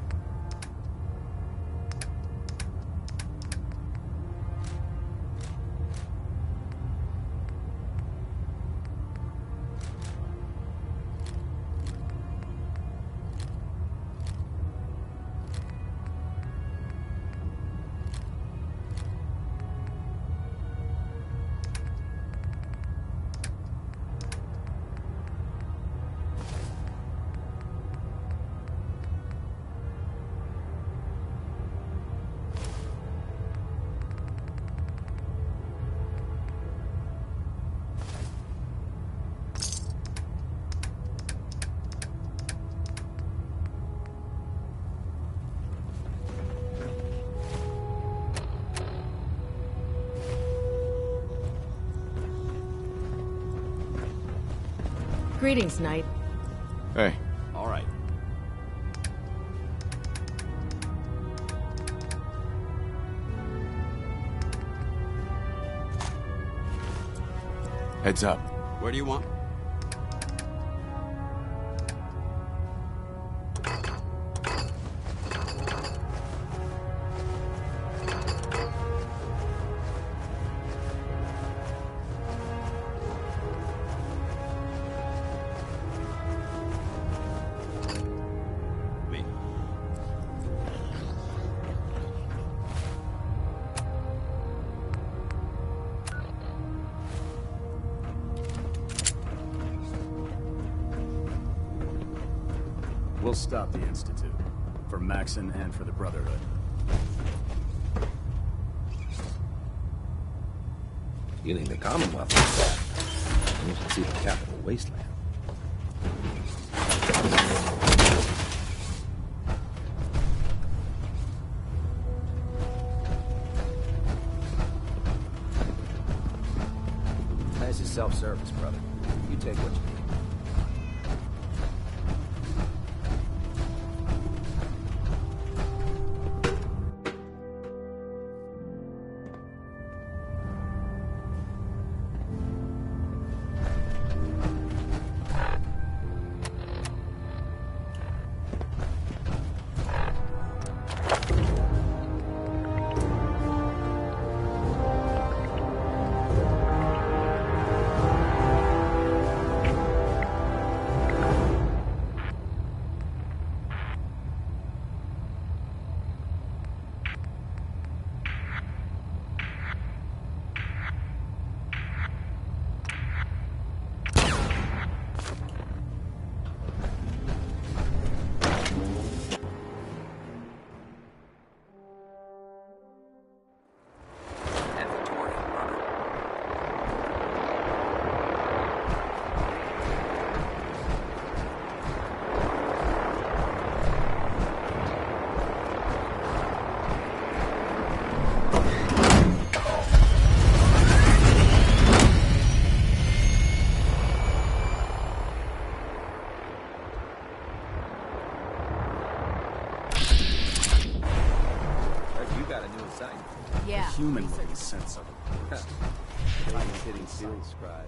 Greetings, Knight. Hey. All right. Heads up. Where do you want? We'll stop the Institute. For Maxon and for the Brotherhood. You think the Commonwealth is bad? You should see the capital wasteland. This is self-service, brother. You take what you need. hitting field scribe.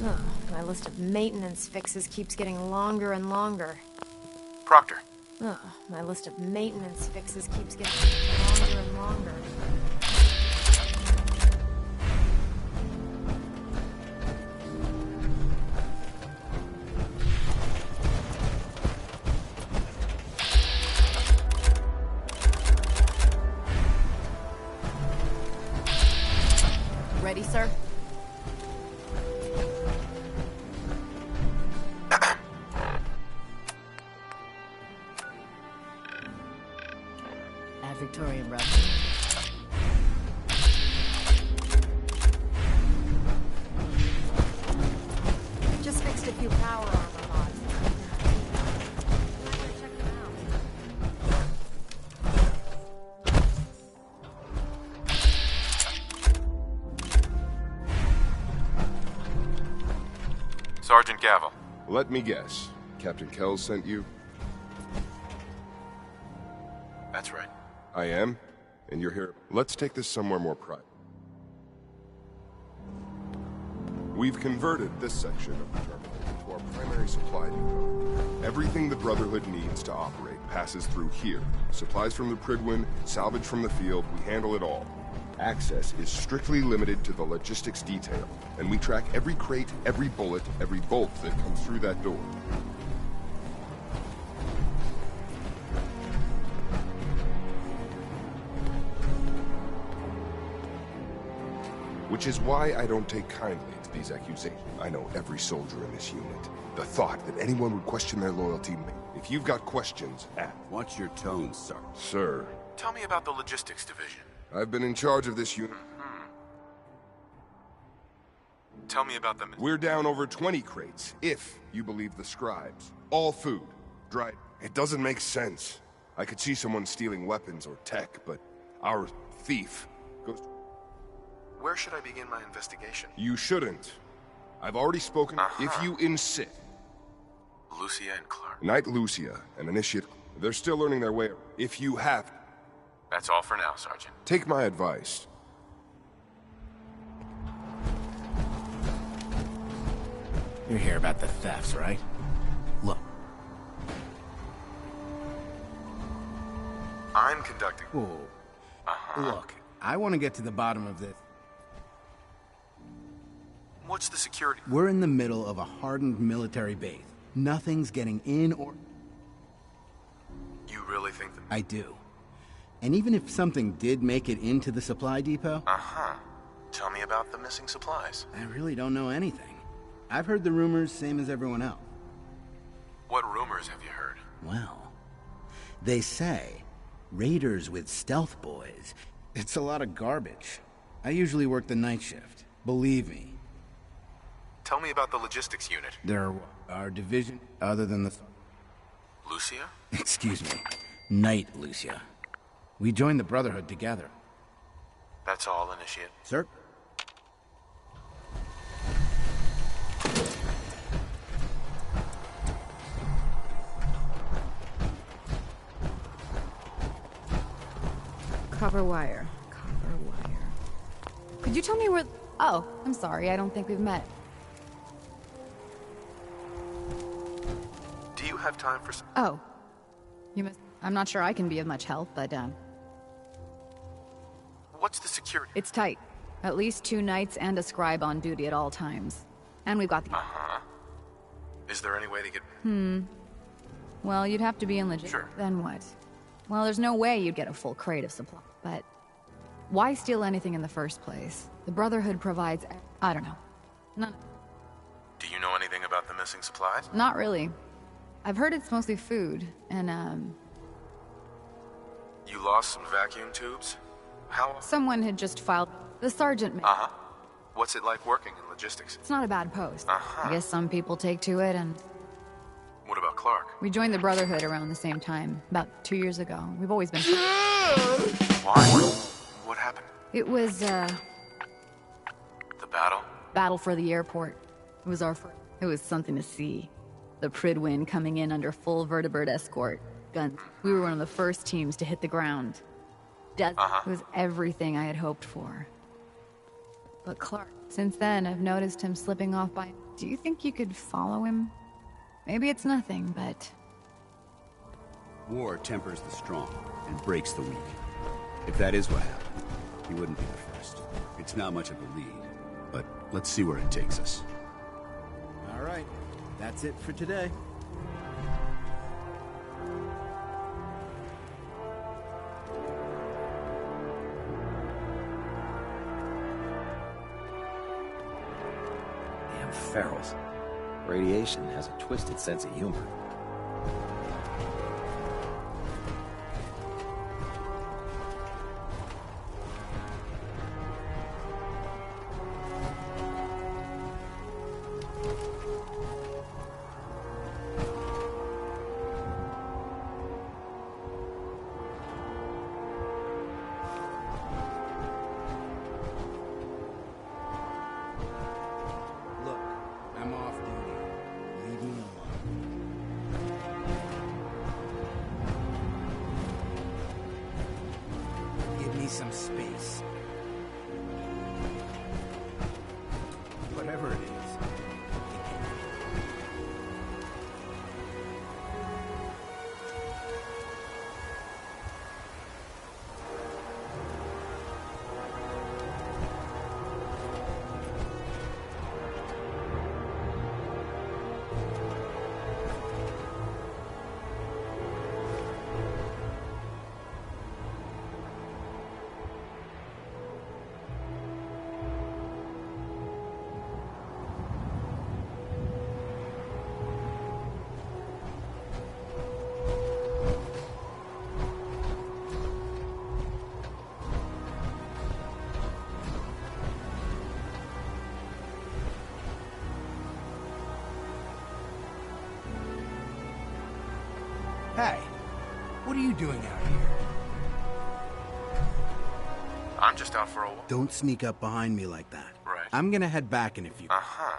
Ugh, my list of maintenance fixes keeps getting longer and longer. Proctor. Ugh, my list of maintenance fixes keeps getting longer and longer. Ready, sir? At Victoria, brother. Just fixed a few power armor mods. Check them out. Sergeant Gavel. Let me guess. Captain Kells sent you? That's right. I am? And you're here. Let's take this somewhere more private. We've converted this section of the terminal into our primary supply depot. Everything the Brotherhood needs to operate passes through here. Supplies from the Prydwen, salvage from the field, we handle it all. Access is strictly limited to the logistics detail, and we track every crate, every bullet, every bolt that comes through that door. Which is why I don't take kindly to these accusations. I know every soldier in this unit. The thought that anyone would question their loyalty... If you've got questions, ask. Watch your tone, sir. Sir. Tell me about the logistics division. I've been in charge of this unit. Tell me about them. We're down over 20 crates, if you believe the scribes. All food. Dried. It doesn't make sense. I could see someone stealing weapons or tech, but our thief goes... Where should I begin my investigation? You shouldn't. I've already spoken. If you insist. Lucia and Clark. Knight Lucia, an initiate. They're still learning their way. If you have... That's all for now, Sergeant. Take my advice. You hear about the thefts, right? Look. I'm conducting... Whoa. Look, I want to get to the bottom of this. What's the security? We're in the middle of a hardened military base. Nothing's getting in or... You really think that... I do. And even if something did make it into the supply depot... Tell me about the missing supplies. I really don't know anything. I've heard the rumors, same as everyone else. What rumors have you heard? Well, they say raiders with stealth boys. It's a lot of garbage. I usually work the night shift. Believe me. Tell me about the logistics unit. They're our division, other than the... Lucia? Excuse me. Knight Lucia. We joined the Brotherhood together. That's all, Initiate. Sir? Copper wire. Copper wire. Could you tell me where... Oh, I'm sorry. I don't think we've met. Do you have time for... Oh. You must... I'm not sure I can be of much help, but, What's the security? It's tight. At least 2 knights and a scribe on duty at all times. And we've got the... Is there any way to get... Well, you'd have to be in legit... Sure. Then what? Well, there's no way you'd get a full crate of supply. But... why steal anything in the first place? The Brotherhood provides... I don't know. None... Do you know anything about the missing supplies? Not really. I've heard it's mostly food, and, You lost some vacuum tubes? How... someone had just filed... The sergeant... What's it like working in logistics? It's not a bad post. I guess some people take to it, and... What about Clark? We joined the Brotherhood around the same time, about 2 years ago. We've always been... Why? What happened? It was, The battle? Battle for the airport. It was our first... It was something to see. The Prydwen coming in under full vertebrate escort. guns. We were one of the first teams to hit the ground. It was everything I had hoped for. But Clark, since then, I've noticed him slipping off by... Do you think you could follow him? Maybe it's nothing, but... War tempers the strong and breaks the weak. If that is what happened, he wouldn't be the first. It's not much of a lead, but let's see where it takes us. All right, that's it for today. Damn ferals. Radiation has a twisted sense of humor. I'm off duty. Leave me alone. Give me some space. Whatever it is. Hey, what are you doing out here? I'm just out for a walk. Don't sneak up behind me like that. Right. I'm gonna head back in a few. Uh-huh.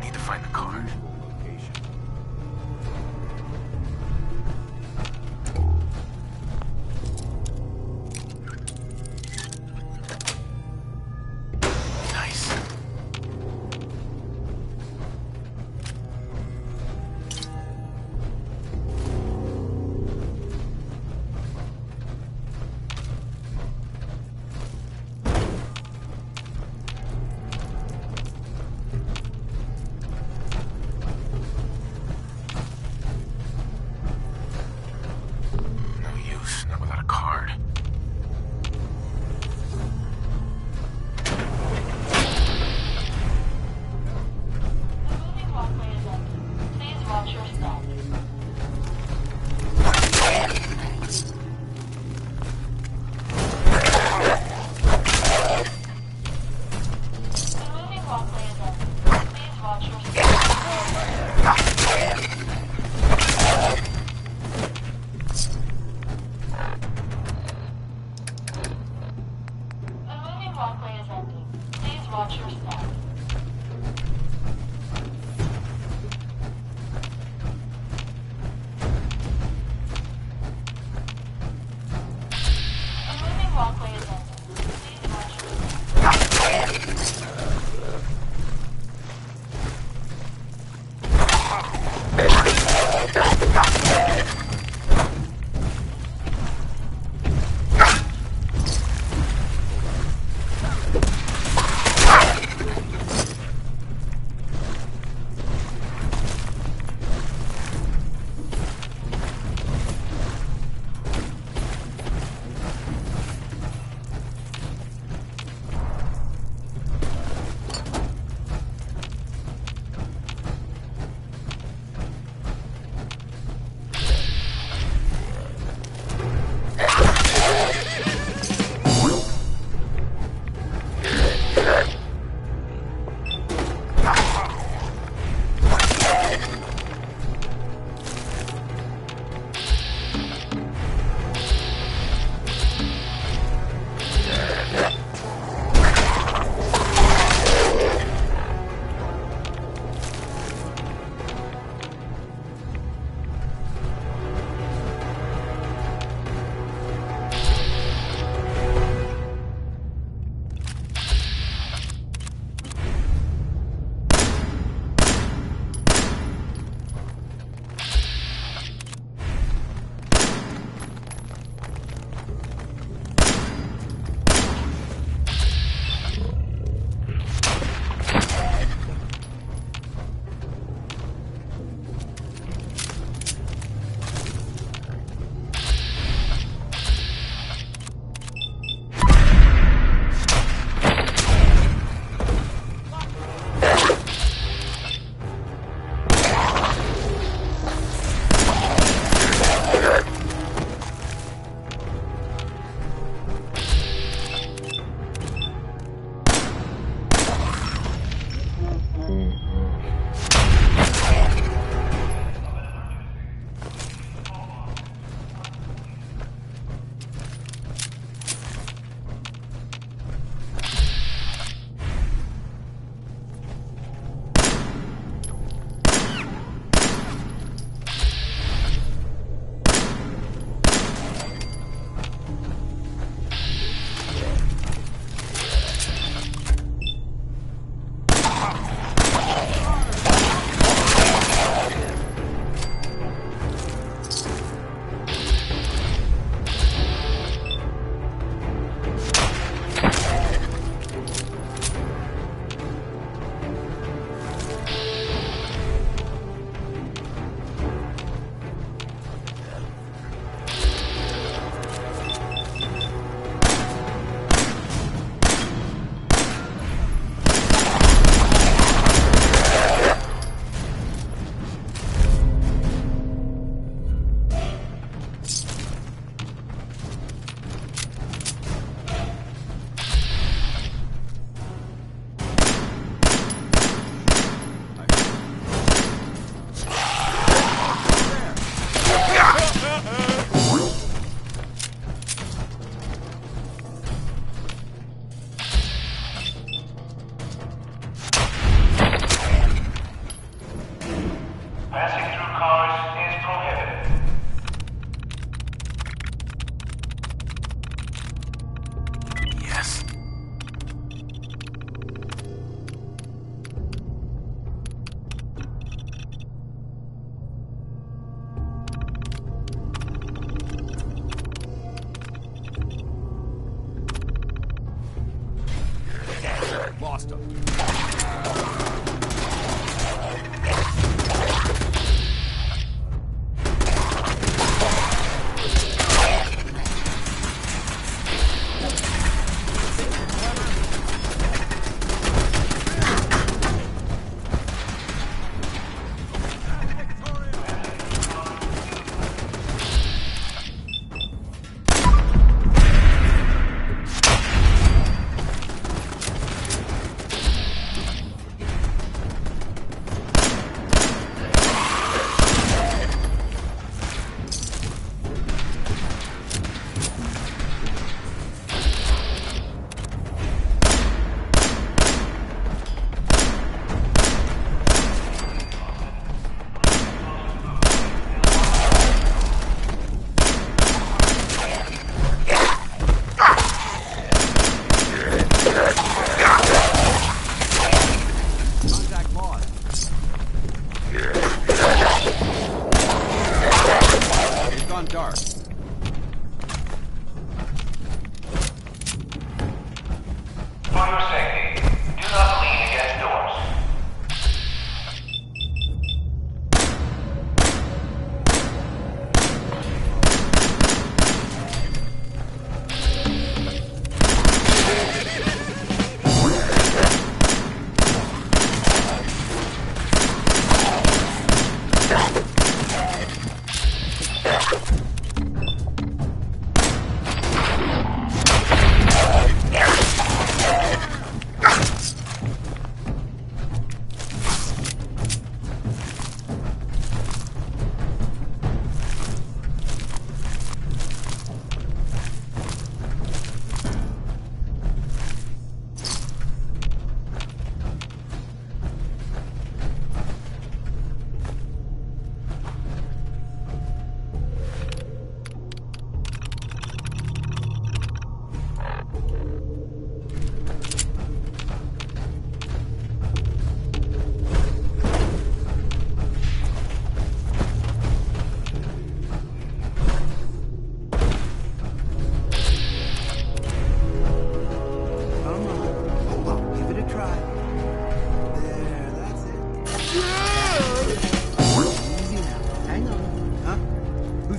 Need to find the car. Nice.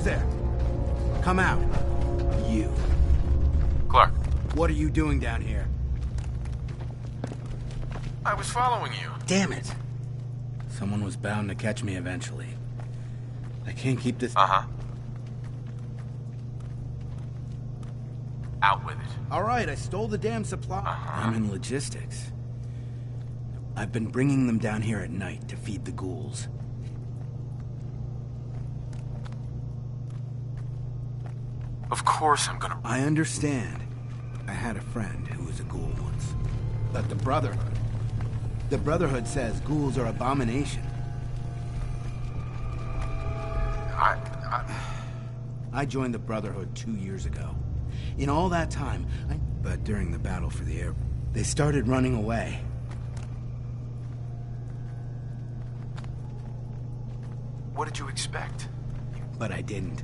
there? Come out. You. Clark. What are you doing down here? I was following you. Damn it. Someone was bound to catch me eventually. I can't keep this... Uh-huh. Out with it. All right, I stole the damn supply. I'm in logistics. I've been bringing them down here at night to feed the ghouls. Of course I'm gonna... I understand. I had a friend who was a ghoul once. But the Brotherhood... The Brotherhood says ghouls are abomination. I joined the Brotherhood 2 years ago. In all that time, But during the battle for the air, they started running away. What did you expect? But I didn't.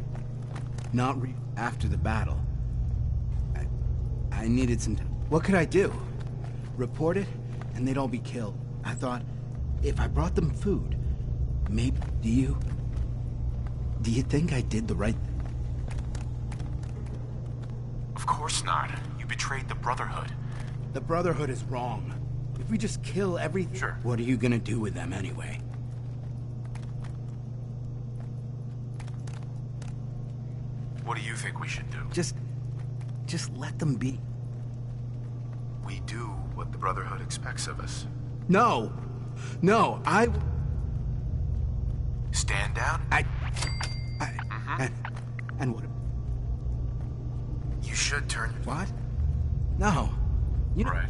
Not after the battle. I needed some time. What could I do? Report it, and they'd all be killed. I thought, if I brought them food, maybe... Do you think I did the right thing? Of course not. You betrayed the Brotherhood. The Brotherhood is wrong. If we just kill everything... Sure. What are you gonna do with them anyway? What do you think we should do? Just let them be. We do what the Brotherhood expects of us. No! No, Stand down? And what? You should turn your... What? No. Right.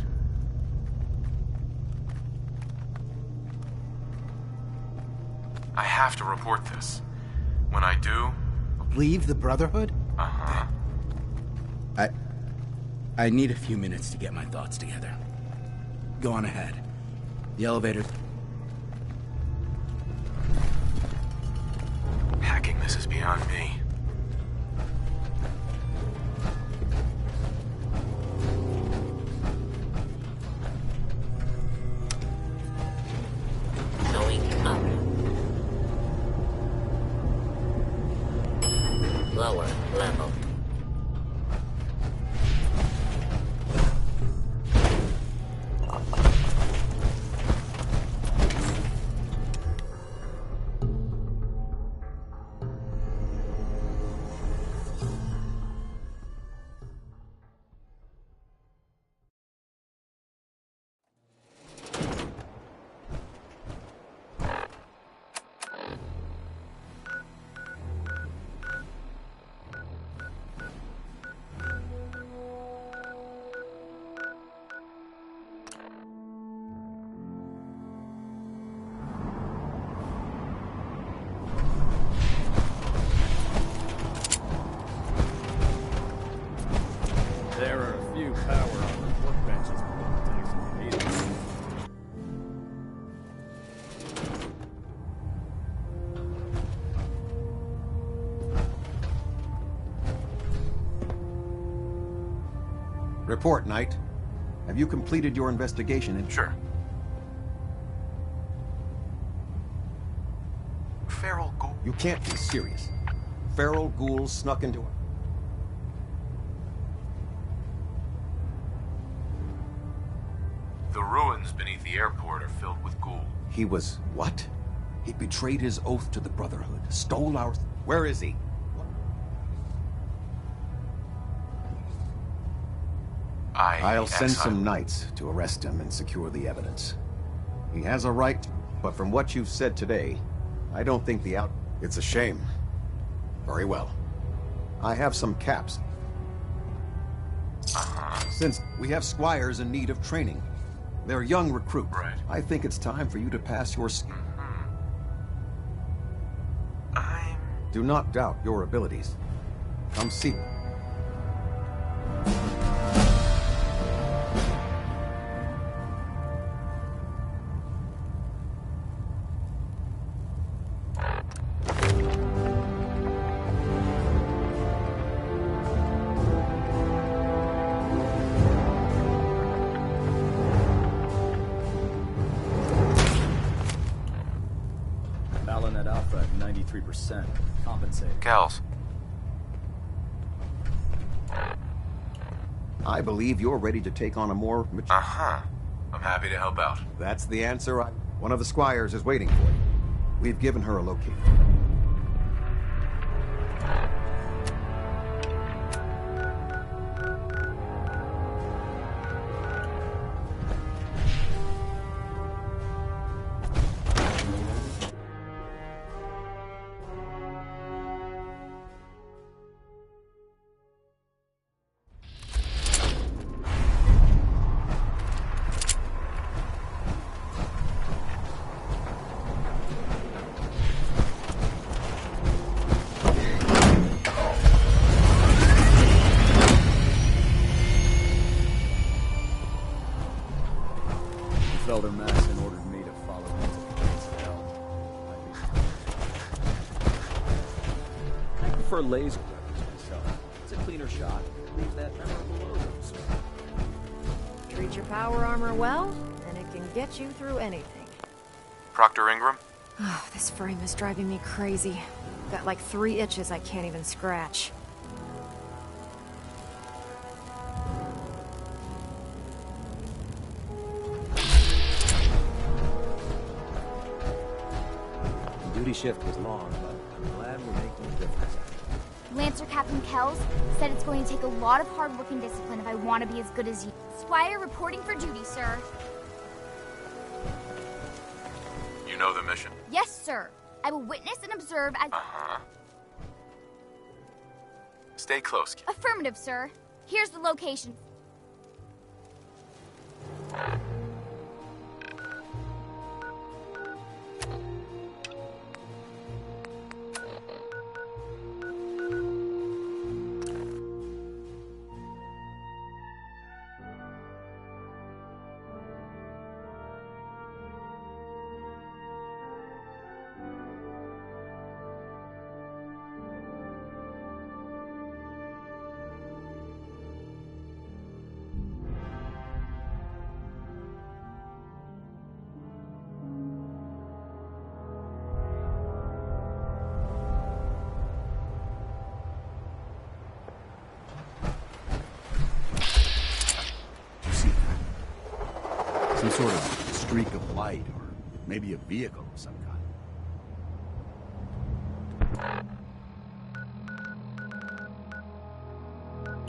I have to report this. When I do... Leave the Brotherhood? Uh-huh. I need a few minutes to get my thoughts together. Go on ahead. The elevator's... Hacking this is beyond me. Going up. Lower level. There are a few power armored workbenches below the tanks. Report, Knight. Have you completed your investigation? Sure. Feral ghoul... You can't be serious. Feral ghouls snuck into it. The ruins beneath the airport are filled with ghouls. He was... what? He betrayed his oath to the Brotherhood, stole our... Where is he? I'll send some knights to arrest him and secure the evidence. He has a right, but from what you've said today, I don't think the It's a shame. Very well. I have some caps. Since we have squires in need of training, they're young recruits. Right. I think it's time for you to pass your... Do not doubt your abilities. Come see me. Balanet Alpha at 93%. Compensated. Kells, I believe you're ready to take on a more mature... Uh-huh. I'm happy to help out. That's the answer. One of the squires is waiting for you. We've given her a location. Felder Masson ordered me to follow him to the gates of hell. I prefer laser weapons myself. It's a cleaner shot. It leaves that memorable logo. Treat your power armor well, and it can get you through anything. Proctor Ingram? Oh, this frame is driving me crazy. Got like 3 itches I can't even scratch. Duty shift was long, but I'm glad we're making a difference. Lancer Captain Kells said it's going to take a lot of hard work and discipline if I want to be as good as you. Squire reporting for duty, sir. You know the mission? Yes, sir. I will witness and observe as... Uh-huh. Stay close, kid. Affirmative, sir. Here's the location. Some sort of streak of light, or maybe a vehicle of some kind.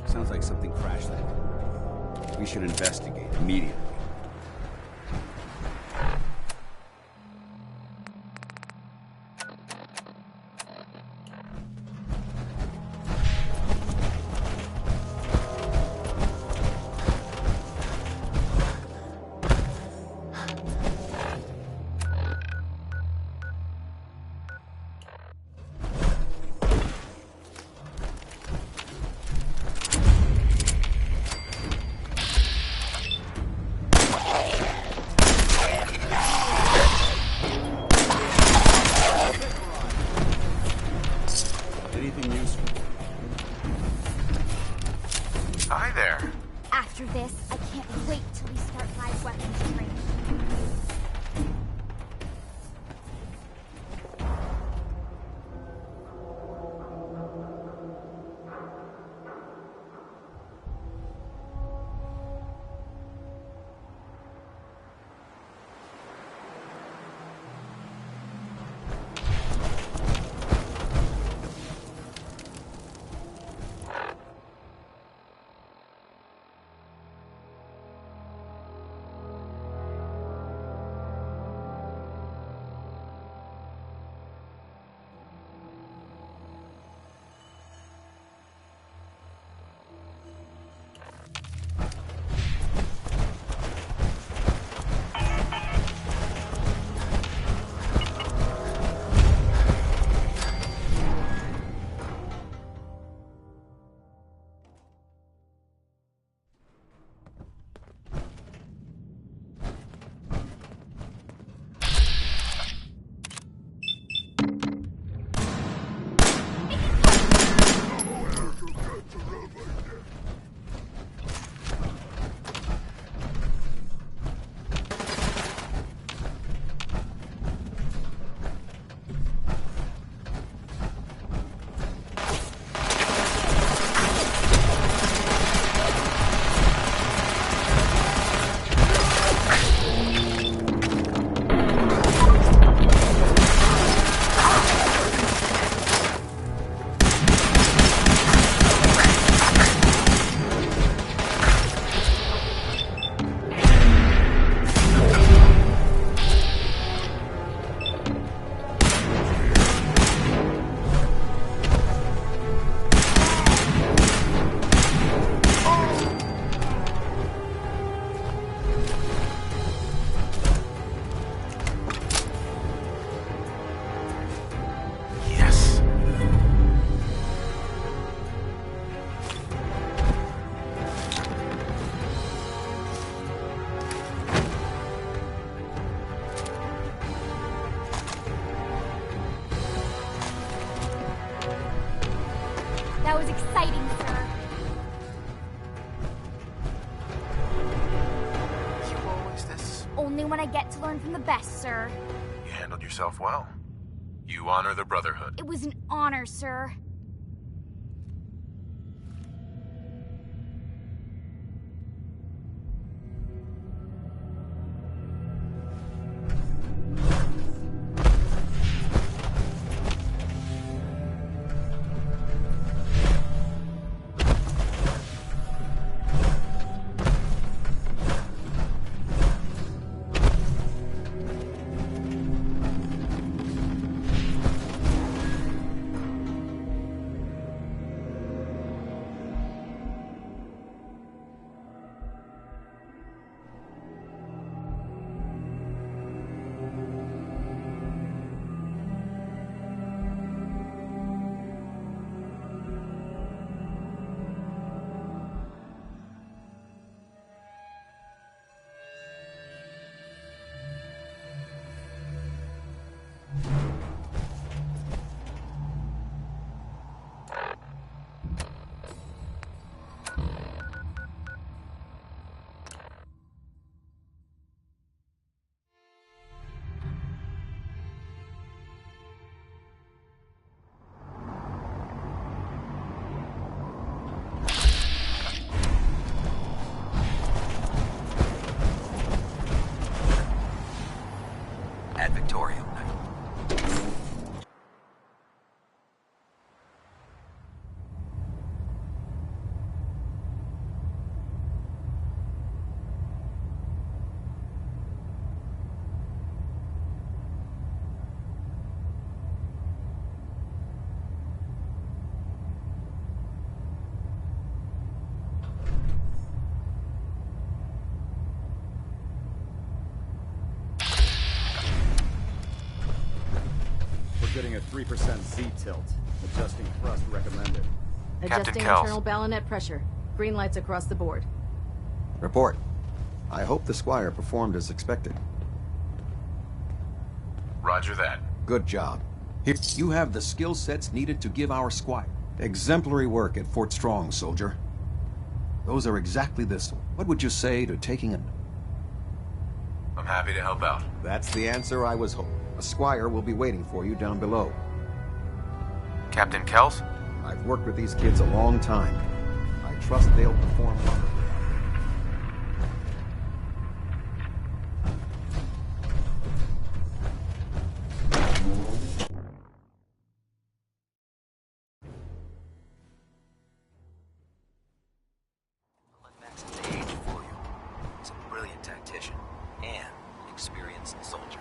Sounds like something crashed there. We should investigate immediately. was exciting, sir. You always this? Only when I get to learn from the best, sir. You handled yourself well. You honor the Brotherhood. It was an honor, sir. Advictorium. Getting a 3% Z-tilt. Adjusting thrust recommended. Adjusting internal ballonet pressure. Green lights across the board. Report. I hope the Squire performed as expected. Roger that. Good job. You have the skill sets needed to give our Squire exemplary work at Fort Strong, soldier. Those are exactly this. What would you say to taking a... I'm happy to help out. That's the answer I was hoping. A Squire will be waiting for you down below. Captain Kells? I've worked with these kids a long time. I trust they'll perform wonderfully. Max's age for you. He's a brilliant tactician and an experienced soldier.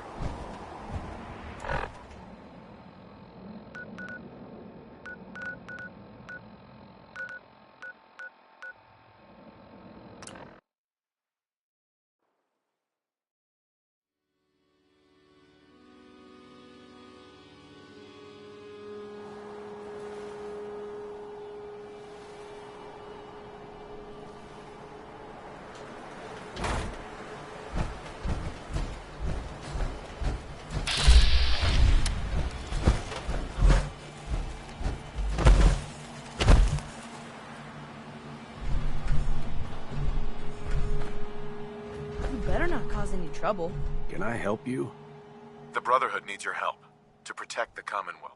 Any trouble. Can I help you? The Brotherhood needs your help to protect the Commonwealth.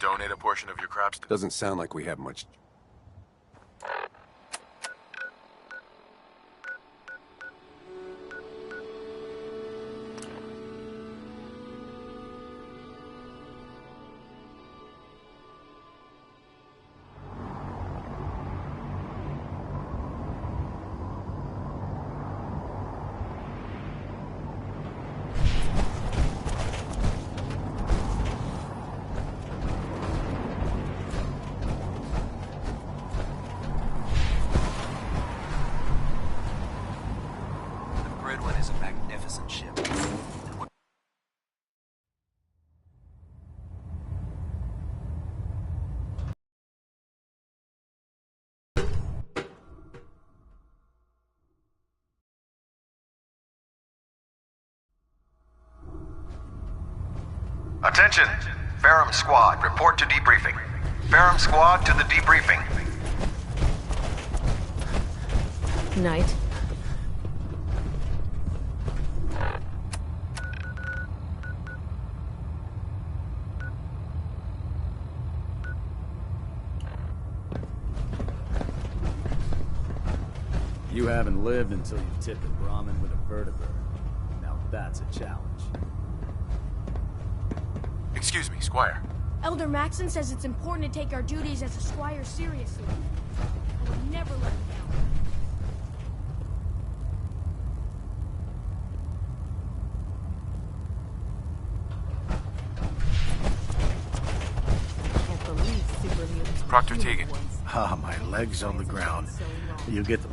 Donate a portion of your crops to... Doesn't sound like we have much... Prydwen is a magnificent ship. Attention! Ferrum Squad, report to debriefing. Ferrum Squad to the debriefing. Knight. You haven't lived until you've tipped a Brahmin with a vertebrae. Now that's a challenge. Excuse me, Squire. Elder Maxon says it's important to take our duties as a squire seriously. I would never let him down. Can't believe super mutants. Proctor Tegan. Ah, my legs on the ground. You get them.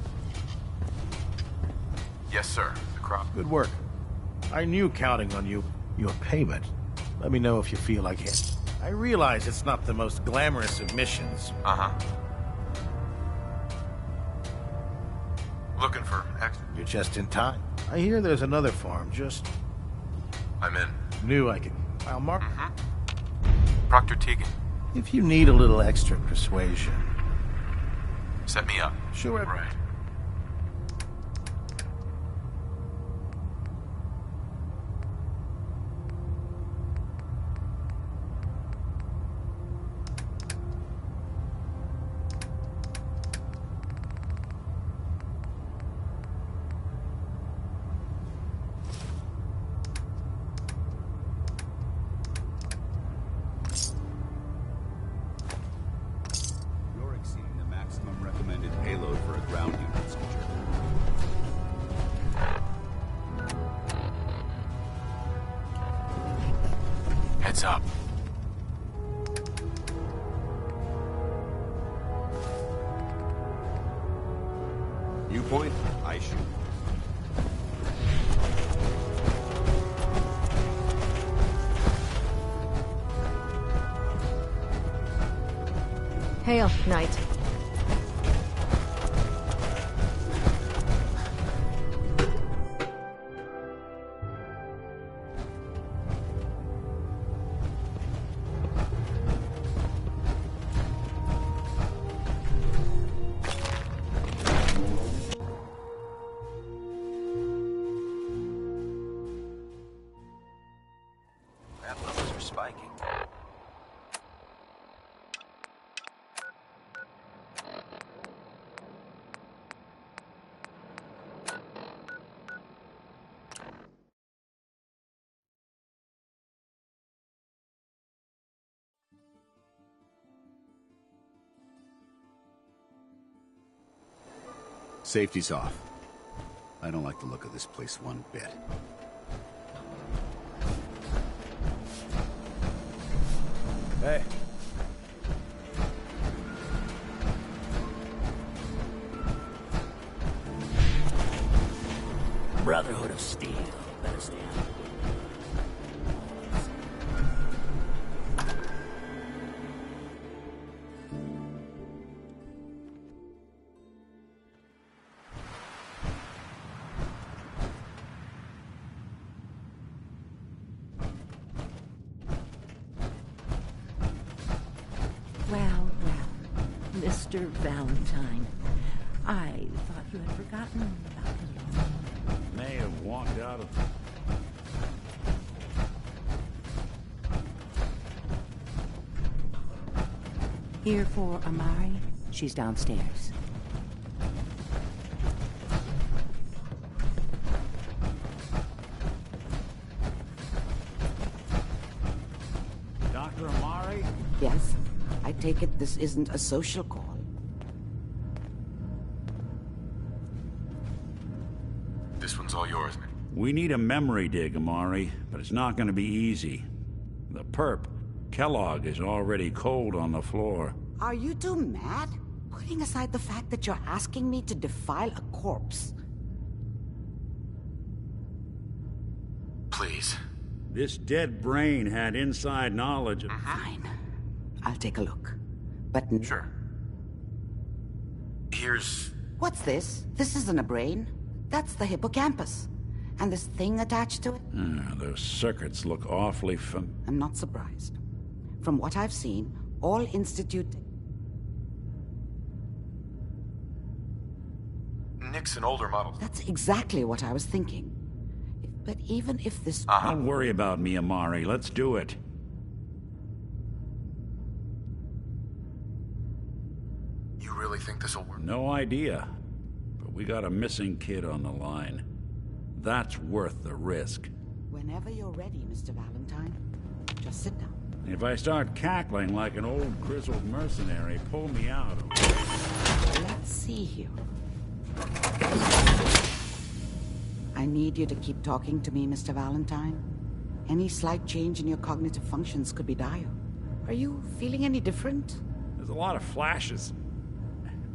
Yes, sir. The crop. Good work. I knew counting on you. Your payment. Let me know if you feel like it. I realize it's not the most glamorous of missions. Uh-huh. Looking for You're just in time. I hear there's another farm just... I'm in. Knew I could... I'll mark... Proctor Tegan. If you need a little extra persuasion... Set me up. Sure. Right. You're exceeding the maximum recommended payload for a ground unit, soldier. Heads up. Viewpoint, I shoot. Hail, Knight. Crab levels are spiking. Safety's off. I don't like the look of this place one bit. Hey. Brotherhood of Steel. Better stand. Well, Mr. Valentine, I thought you had forgotten about me. May have walked out of... Here for Amari. She's downstairs. Dr. Amari? Yes? I take it this isn't a social call. This one's all yours, man. We need a memory dig, Amari, but it's not going to be easy. The perp, Kellogg, is already cold on the floor. Are you two mad? Putting aside the fact that you're asking me to defile a corpse. Please. This dead brain had inside knowledge of... Fine. I'll take a look. But... Sure. Here's... What's this? This isn't a brain. That's the hippocampus. And this thing attached to it? Those circuits look awfully I'm not surprised. From what I've seen, All Institute... Nick's an older model. That's exactly what I was thinking. But even if this... Don't worry about me, Amari. Let's do it. You really think this'll work? No idea. But we got a missing kid on the line. That's worth the risk. Whenever you're ready, Mr. Valentine, just sit down. If I start cackling like an old grizzled mercenary, pull me out, okay? Let's see here. I need you to keep talking to me, Mr. Valentine. Any slight change in your cognitive functions could be dire. Are you feeling any different? There's a lot of flashes.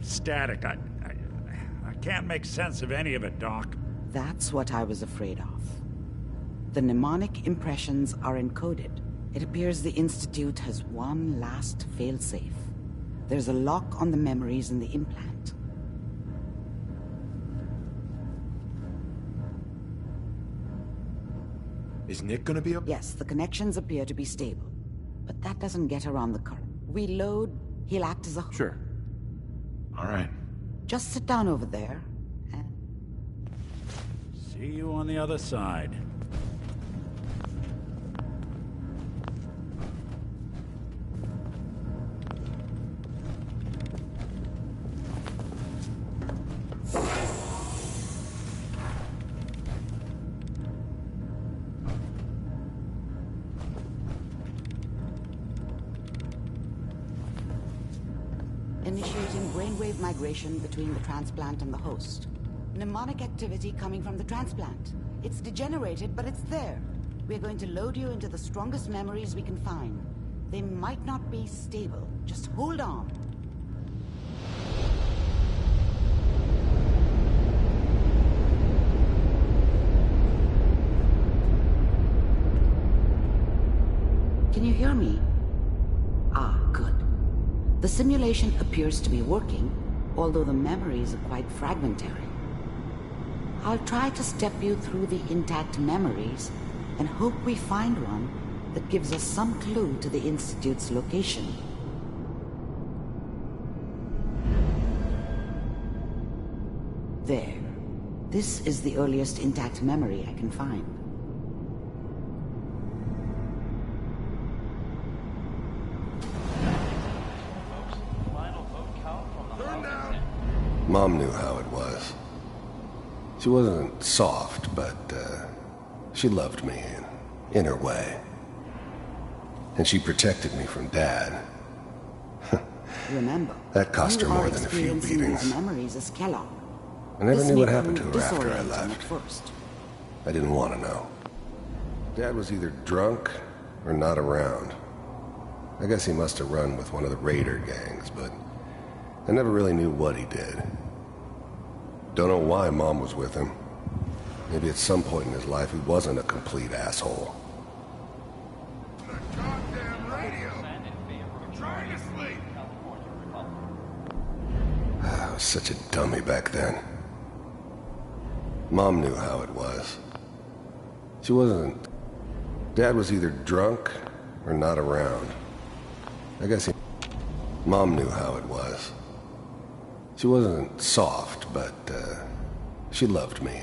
Static. I can't make sense of any of it, Doc. That's what I was afraid of. The mnemonic impressions are encoded. It appears the Institute has one last failsafe. There's a lock on the memories in the implant. Is Nick gonna be up? Yes, the connections appear to be stable. But that doesn't get around the current. We load, he'll act as a... Sure. All right. Just sit down over there, and... See you on the other side. Initiating brainwave migration between the transplant and the host. Mnemonic activity coming from the transplant. It's degenerated, but it's there. We're going to load you into the strongest memories we can find. They might not be stable. Just hold on. Can you hear me? Ah, good. The simulation appears to be working, although the memories are quite fragmentary. I'll try to step you through the intact memories and hope we find one that gives us some clue to the Institute's location. There. This is the earliest intact memory I can find. Mom knew how it was. She wasn't soft, but she loved me in her way. And she protected me from Dad. Remember, that cost her more than a few beatings. These memories as Kellogg. I never knew what happened to her after I left. I didn't want to know. Dad was either drunk or not around. I guess he must have run with one of the raider gangs, but I never really knew what he did. Don't know why Mom was with him. Maybe at some point in his life he wasn't a complete asshole. I was such a dummy back then. Mom knew how it was. She wasn't... Dad was either drunk or not around. I guess he... Mom knew how it was. She wasn't soft, but she loved me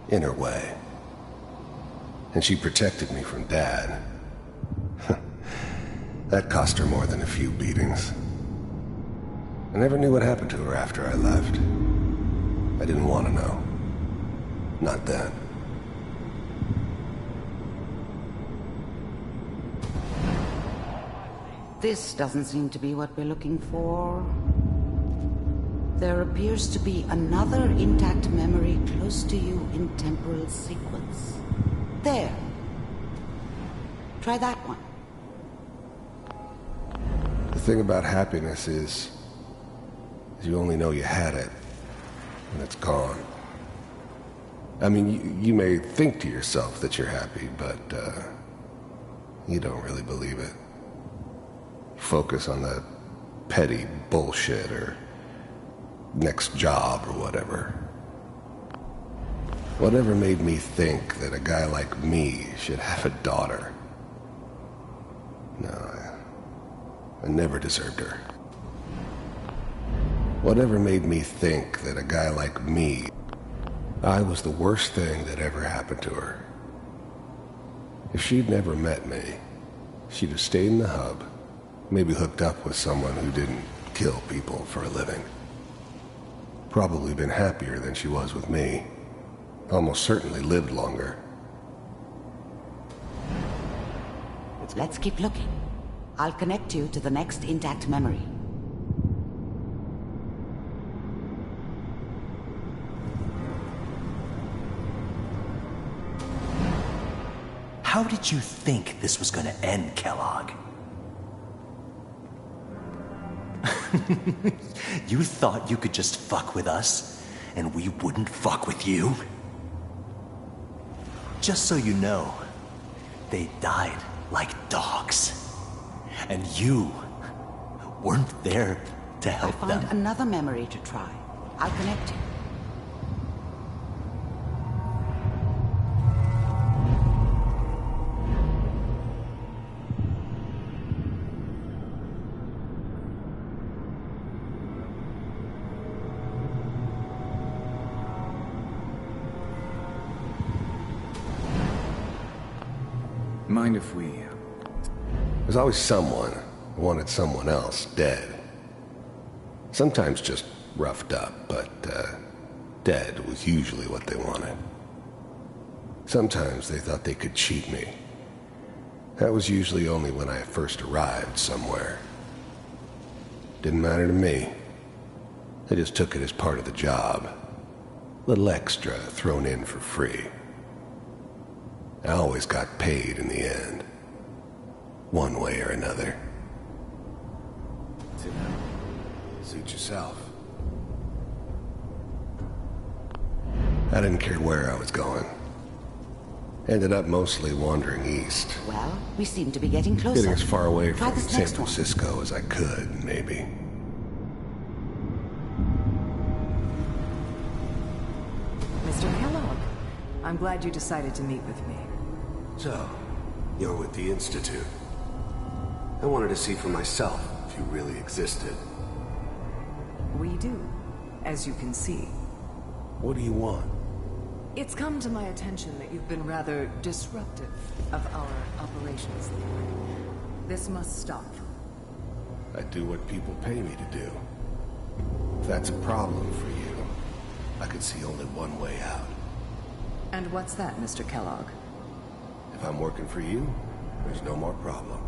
in her way. And she protected me from Dad. That cost her more than a few beatings. I never knew what happened to her after I left. I didn't want to know. Not then. This doesn't seem to be what we're looking for. There appears to be another intact memory close to you in temporal sequence. There. Try that one. The thing about happiness is you only know you had it when it's gone. I mean, you may think to yourself that you're happy, but you don't really believe it. Focus on that petty bullshit or next job or whatever. Whatever made me think that a guy like me should have a daughter? No, I never deserved her. Whatever made me think that a guy like me, I was the worst thing that ever happened to her. If she'd never met me, she'd have stayed in the hub, maybe hooked up with someone who didn't kill people for a living. Probably been happier than she was with me. Almost certainly lived longer. Let's keep looking. I'll connect you to the next intact memory. How did you think this was gonna end, Kellogg? You thought you could just fuck with us, and we wouldn't fuck with you? Just so you know, they died like dogs. And you weren't there to help I them. found another memory to try. I'll connect you. Mind if we... There's always someone who wanted someone else dead. Sometimes just roughed up, but dead was usually what they wanted. Sometimes they thought they could cheat me. That was usually only when I first arrived somewhere. Didn't matter to me. I just took it as part of the job. Little extra thrown in for free. I always got paid in the end. One way or another. Suit yourself. I didn't care where I was going. Ended up mostly wandering east. Well, we seem to be getting closer. Getting as far away Try from this San next one. Francisco as I could, maybe. Mr. Kellogg, I'm glad you decided to meet with me. So, you're with the Institute. I wanted to see for myself if you really existed. We do, as you can see. What do you want? It's come to my attention that you've been rather disruptive of our operations there. This must stop. I do what people pay me to do. If that's a problem for you, I could see only one way out. And what's that, Mr. Kellogg? If I'm working for you, there's no more problem.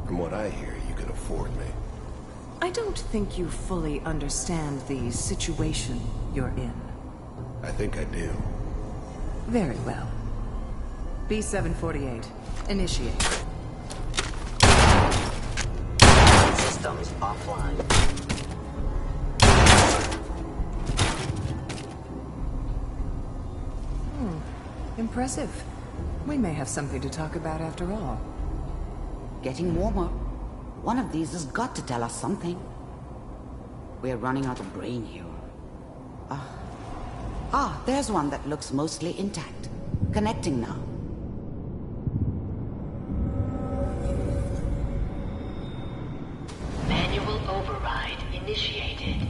From what I hear, you can afford me. I don't think you fully understand the situation you're in. I think I do. Very well. B-748, initiate. Systems offline. Impressive. We may have something to talk about after all. Getting warmer. One of these has got to tell us something. We're running out of brain here. There's one that looks mostly intact. Connecting now. Manual override initiated.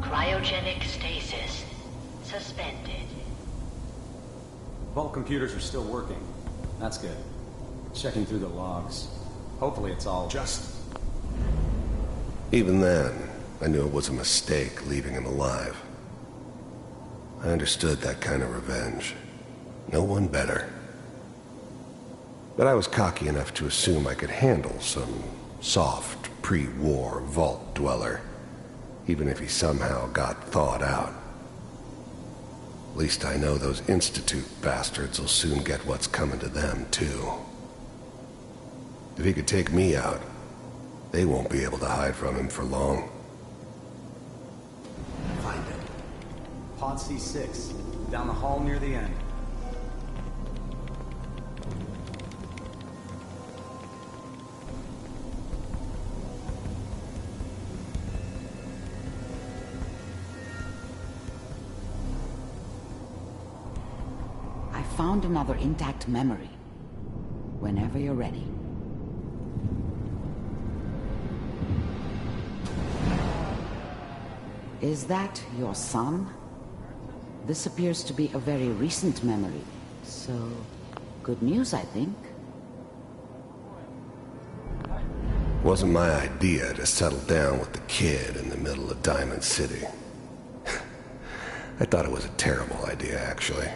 Cryogenic stasis suspended. Vault computers are still working. That's good. Checking through the logs. Hopefully it's all just... Even then, I knew it was a mistake leaving him alive. I understood that kind of revenge. No one better. But I was cocky enough to assume I could handle some soft, pre-war vault dweller, even if he somehow got thawed out. At least I know those Institute bastards will soon get what's coming to them, too. If he could take me out, they won't be able to hide from him for long. Find it. Pod C6, down the hall near the end. I found another intact memory. Whenever you're ready. Is that your son? This appears to be a very recent memory. So, good news, I think. Wasn't my idea to settle down with the kid in the middle of Diamond City. I thought it was a terrible idea, actually.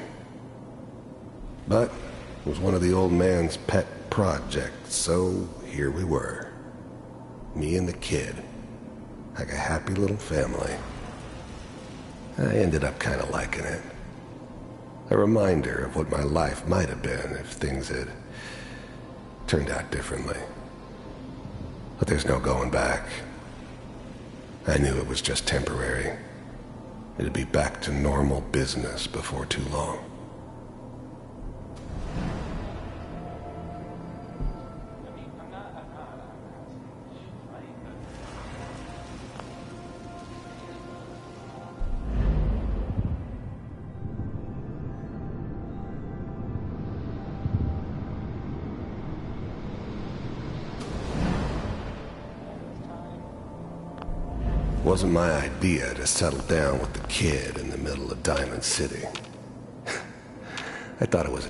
But it was one of the old man's pet projects, so here we were. Me and the kid. Like a happy little family. I ended up kind of liking it. A reminder of what my life might have been if things had turned out differently. But there's no going back. I knew it was just temporary. It'd be back to normal business before too long. Wasn't my idea to settle down with the kid in the middle of Diamond City. I thought it was...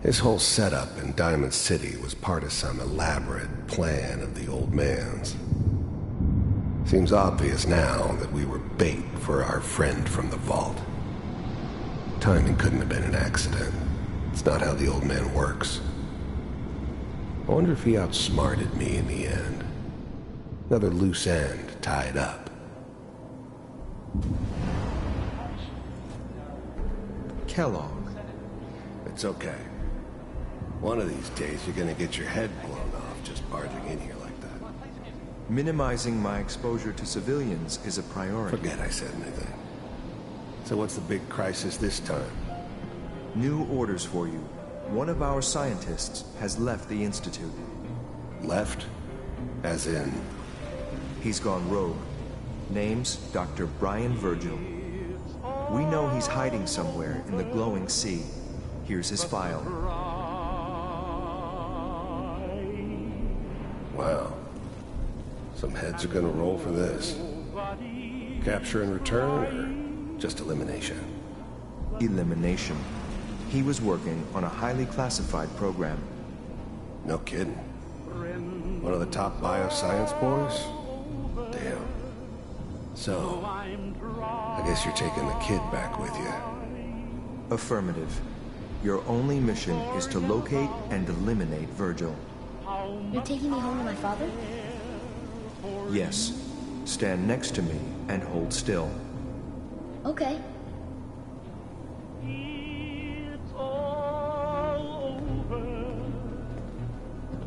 His whole setup in Diamond City was part of some elaborate plan of the old man's. Seems obvious now that we were bait for our friend from the vault. Timing couldn't have been an accident. It's not how the old man works. I wonder if he outsmarted me in the end. Another loose end tied up. Kellogg. It's okay. One of these days you're gonna get your head blown off just barging in here like that. Minimizing my exposure to civilians is a priority. Forget I said anything. So what's the big crisis this time? New orders for you. One of our scientists has left the Institute. Left? As in? He's gone rogue. Name's Dr. Brian Virgil. We know he's hiding somewhere in the glowing sea. Here's his file. Wow. Some heads are gonna roll for this. Capture and return, or just elimination? Elimination. He was working on a highly classified program. No kidding. One of the top bioscience boys? Damn. So, I guess you're taking the kid back with you. Affirmative. Your only mission is to locate and eliminate Virgil. You're taking me home to my father? Yes. Stand next to me and hold still. Okay. It's all over,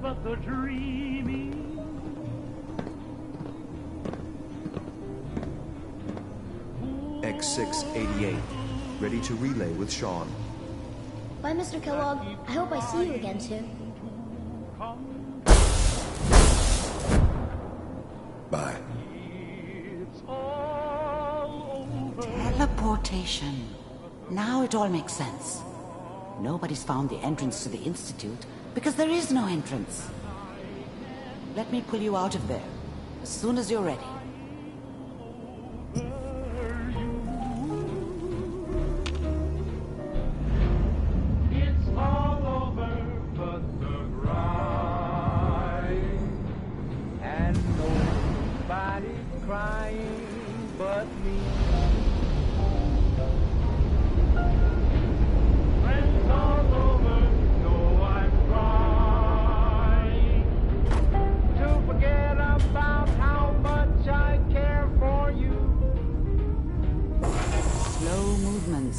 but the dreaming. X688, ready to relay with Sean. Bye, Mr. Kellogg. I hope I see you again soon. Bye. Teleportation. Now it all makes sense. Nobody's found the entrance to the Institute because there is no entrance. Let me pull you out of there as soon as you're ready.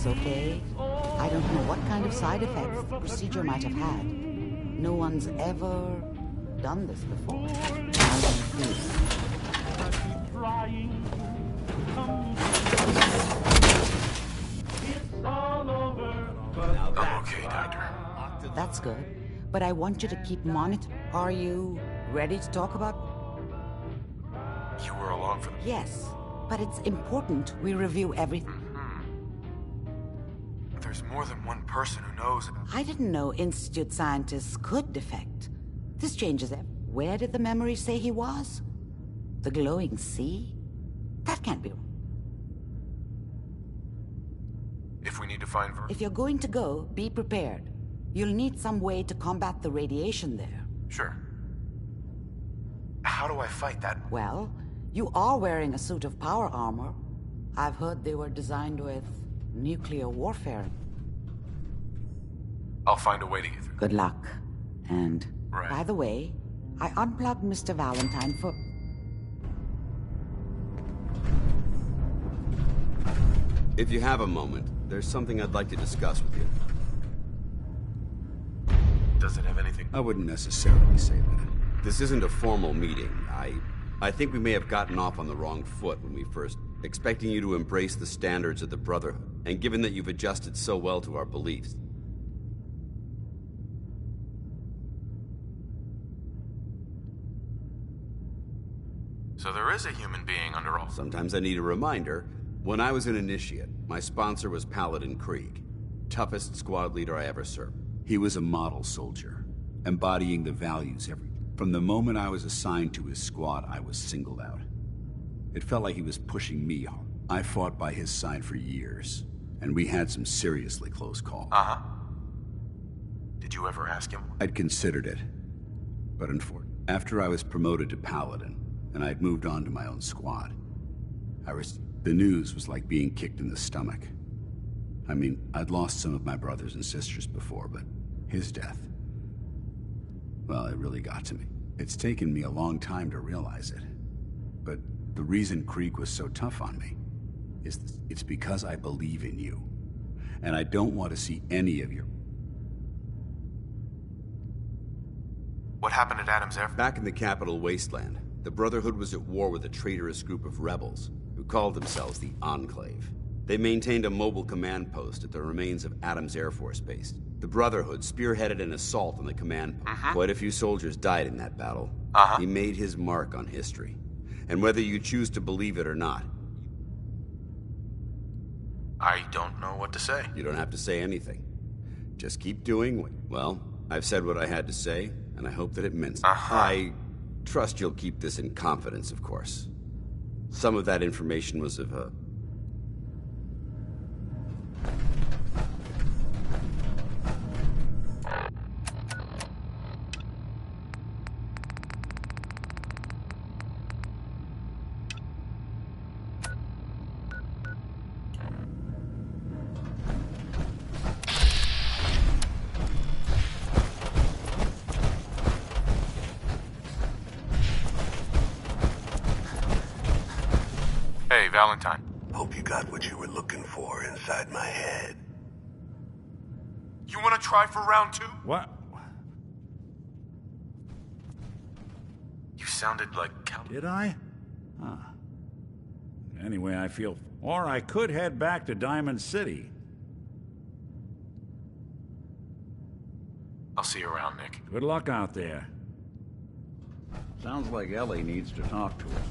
Okay? I don't know what kind of side effects the procedure might have had. No one's ever done this before. I'm okay, Doctor. That's good. But I want you to keep monitoring. Are you ready to talk about... You were along for the... Yes, but it's important we review everything. There's more than one person who knows about... I didn't know Institute scientists could defect. This changes it. Where did the memory say he was? The glowing sea? That can't be... to find Virgil? If you're going to go, be prepared. You'll need some way to combat the radiation there. Sure. How do I fight that? Well, you are wearing a suit of power armor. I've heard they were designed with nuclear warfare. I'll find a way to get through. Good luck. And, by the way, I unplugged Mr. Valentine for... If you have a moment, there's something I'd like to discuss with you. Does it have anything? I wouldn't necessarily say that. This isn't a formal meeting. I think we may have gotten off on the wrong foot when we first... expecting you to embrace the standards of the Brotherhood, and given that you've adjusted so well to our beliefs. So there is a human being under all... Sometimes I need a reminder. When I was an initiate, my sponsor was Paladin Krieg, toughest squad leader I ever served. He was a model soldier, embodying the values From the moment I was assigned to his squad, I was singled out. It felt like he was pushing me hard. I fought by his side for years, and we had some seriously close calls. Uh-huh. Did you ever ask him? I'd considered it, but unfortunately, after I was promoted to Paladin, and I'd moved on to my own squad, the news was like being kicked in the stomach. I mean, I'd lost some of my brothers and sisters before, but his death, well, it really got to me. It's taken me a long time to realize it, but the reason Krieg was so tough on me is it's because I believe in you, and I don't want to see any of your... What happened at Adams Air? Back in the Capital Wasteland, the Brotherhood was at war with a traitorous group of rebels who called themselves the Enclave. They maintained a mobile command post at the remains of Adams Air Force Base. The Brotherhood spearheaded an assault on the command post. Quite a few soldiers died in that battle. He made his mark on history. And whether you choose to believe it or not... I don't know what to say. You don't have to say anything. Just keep doing what... Well, I've said what I had to say, and I hope that it meant something. I trust you'll keep this in confidence, of course. Some of that information was of a... Hey, Valentine. Hope you got what you were looking for inside my head. You want to try for round 2? What? You sounded like Cal... Did I? Huh. Anyway, I feel... Or I could head back to Diamond City. I'll see you around, Nick. Good luck out there. Sounds like Ellie needs to talk to us.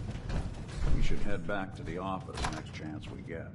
We should head back to the office next chance we get.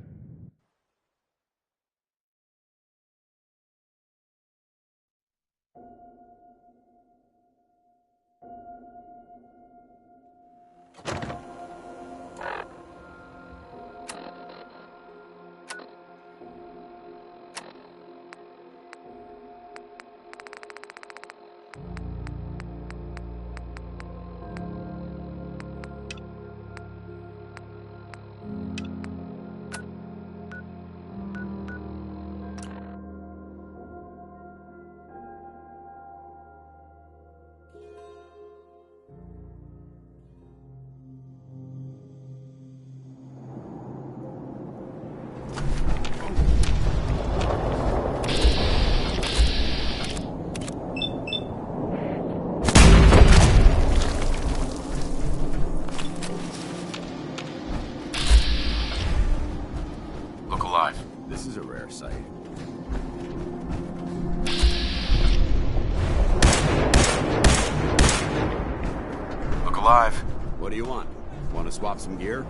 This is a rare sight. Look alive. What do you want? Want to swap some gear?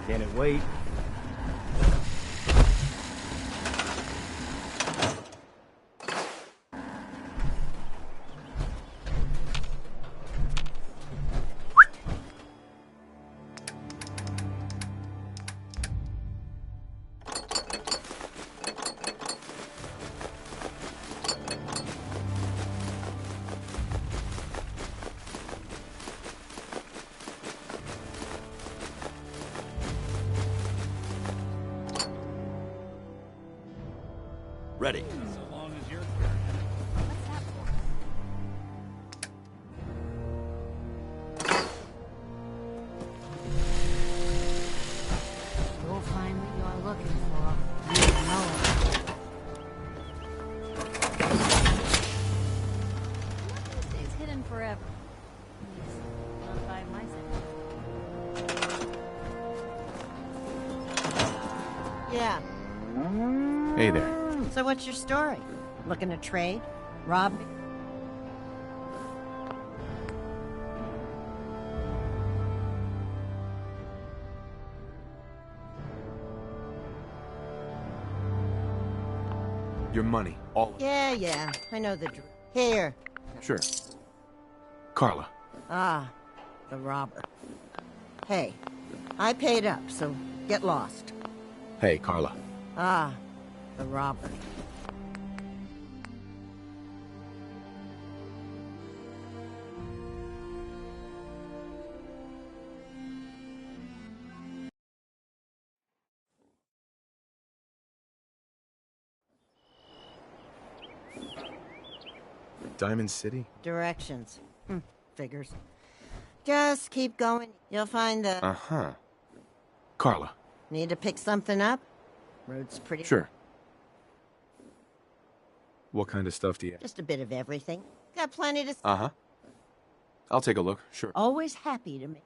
Can it wait? Ready. So long as you're You'll find what you're looking for. You know it. Nothing stays hidden forever. Not by my side. Yeah. Hey there. So what's your story? Looking to trade? Rob me? Your money. All of it. Yeah. I know the Here. Sure. Carla. Ah, the robber. Hey, I paid up, so get lost. Hey, Carla. Ah, the robber. Diamond City? Directions. Figures. Just keep going. You'll find the... Uh-huh. Carla. Need to pick something up? Road's pretty... Sure. What kind of stuff do you... Just a bit of everything. Got plenty to... Uh-huh. I'll take a look, sure. Always happy to make...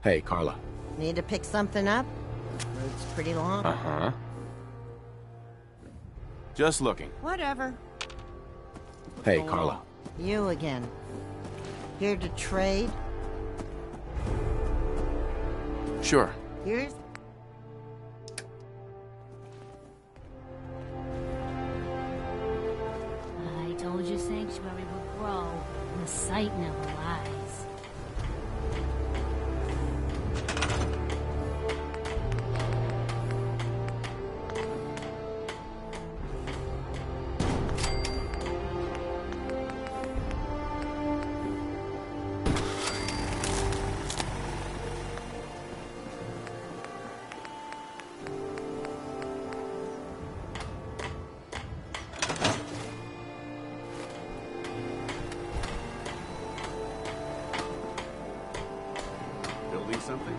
Hey, Carla. Need to pick something up? Road's pretty long. Uh-huh. Just looking. Whatever. Hey, Carla. You again. Here to trade? Sure. Here's... I told you Sanctuary would grow. The sight never lies. Building something?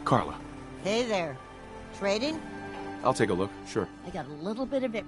Carla. Hey there. Trading? I'll take a look, sure. I got a little bit of it.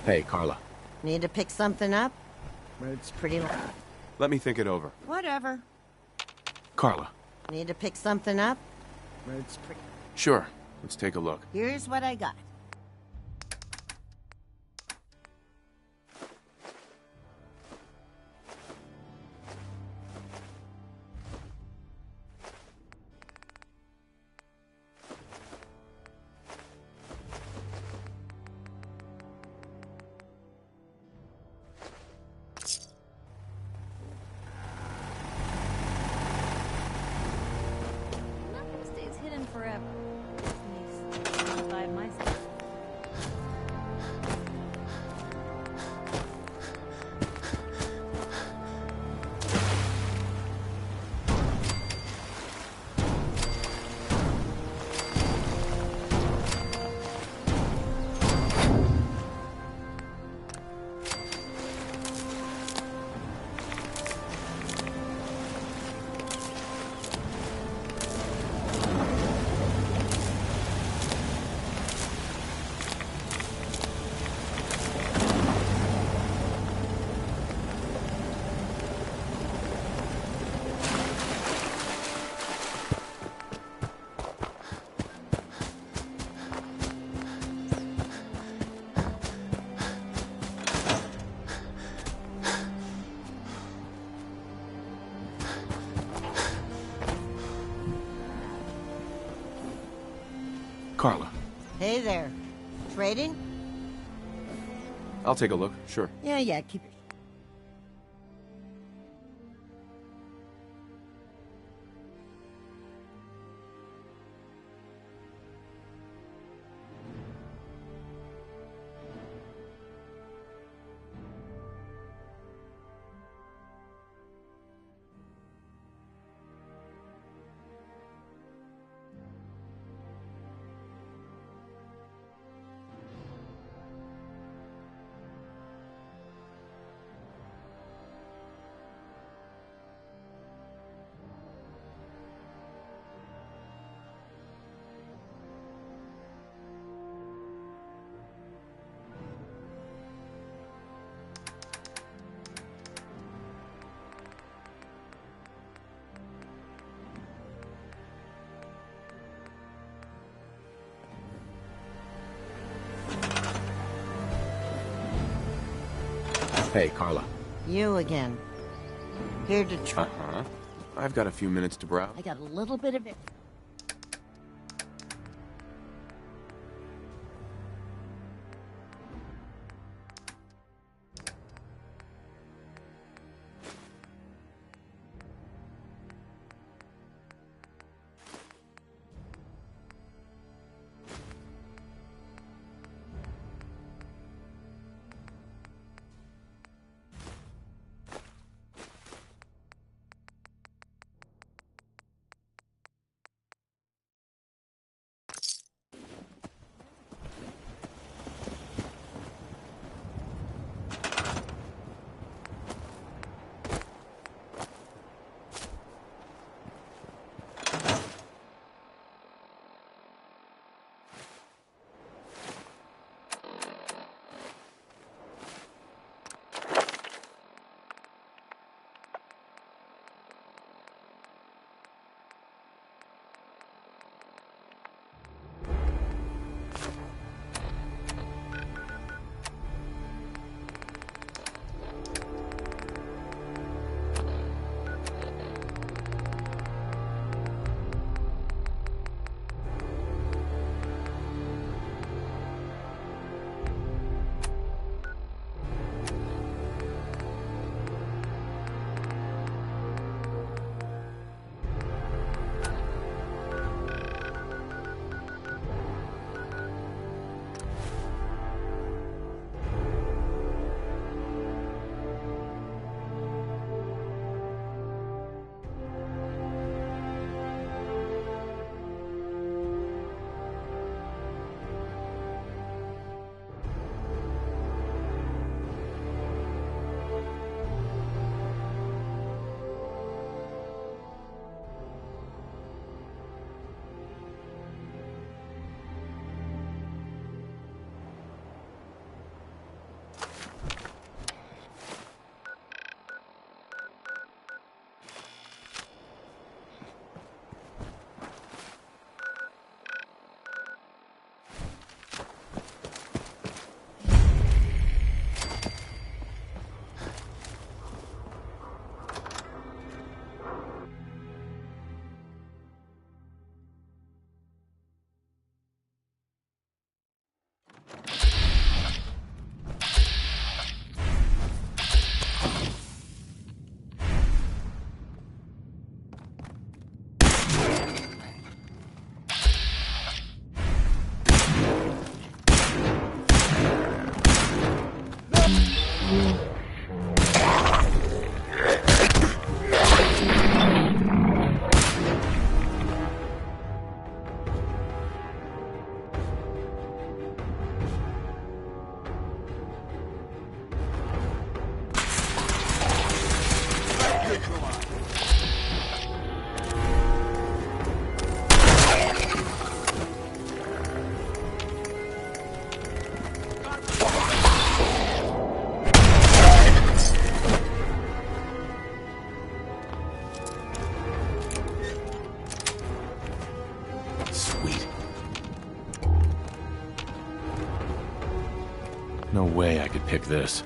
Hey, Carla. Need to pick something up? Road's pretty long. Let me think it over. Whatever. Carla. Need to pick something up? Road's pretty... Sure. Let's take a look. Here's what I got. Nothing stays hidden forever. Makes me by myself. Carla. Hey there. Trading? I'll take a look, sure. Yeah, keep it. Hey, Carla. You again. Here to try. Uh-huh. I've got a few minutes to browse. I got a little bit of it. No way I could pick this.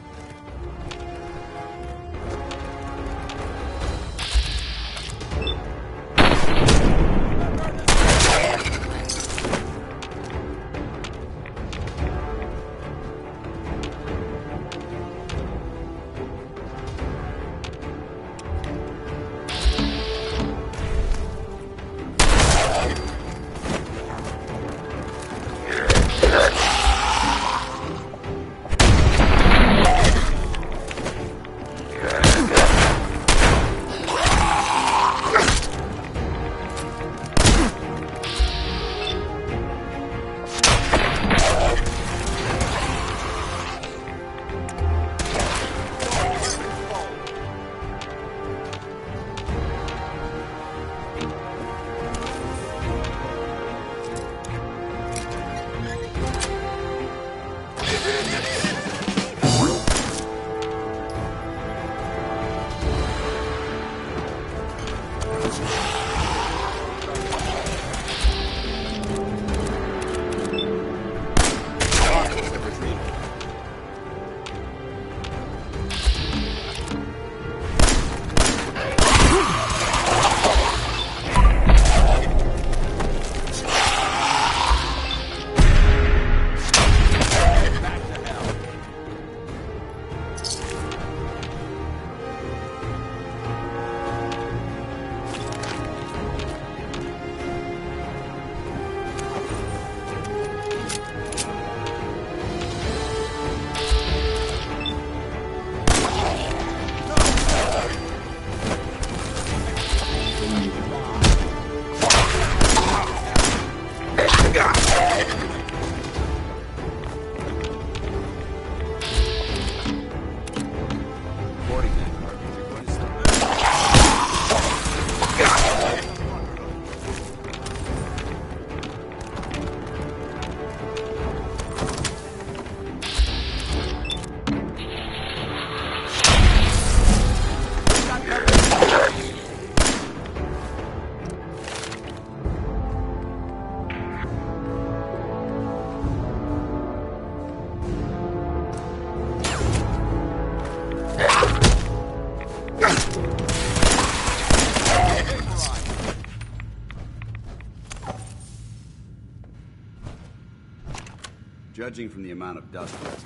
Judging from the amount of dust left,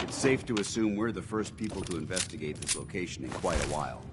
it's safe to assume we're the first people to investigate this location in quite a while.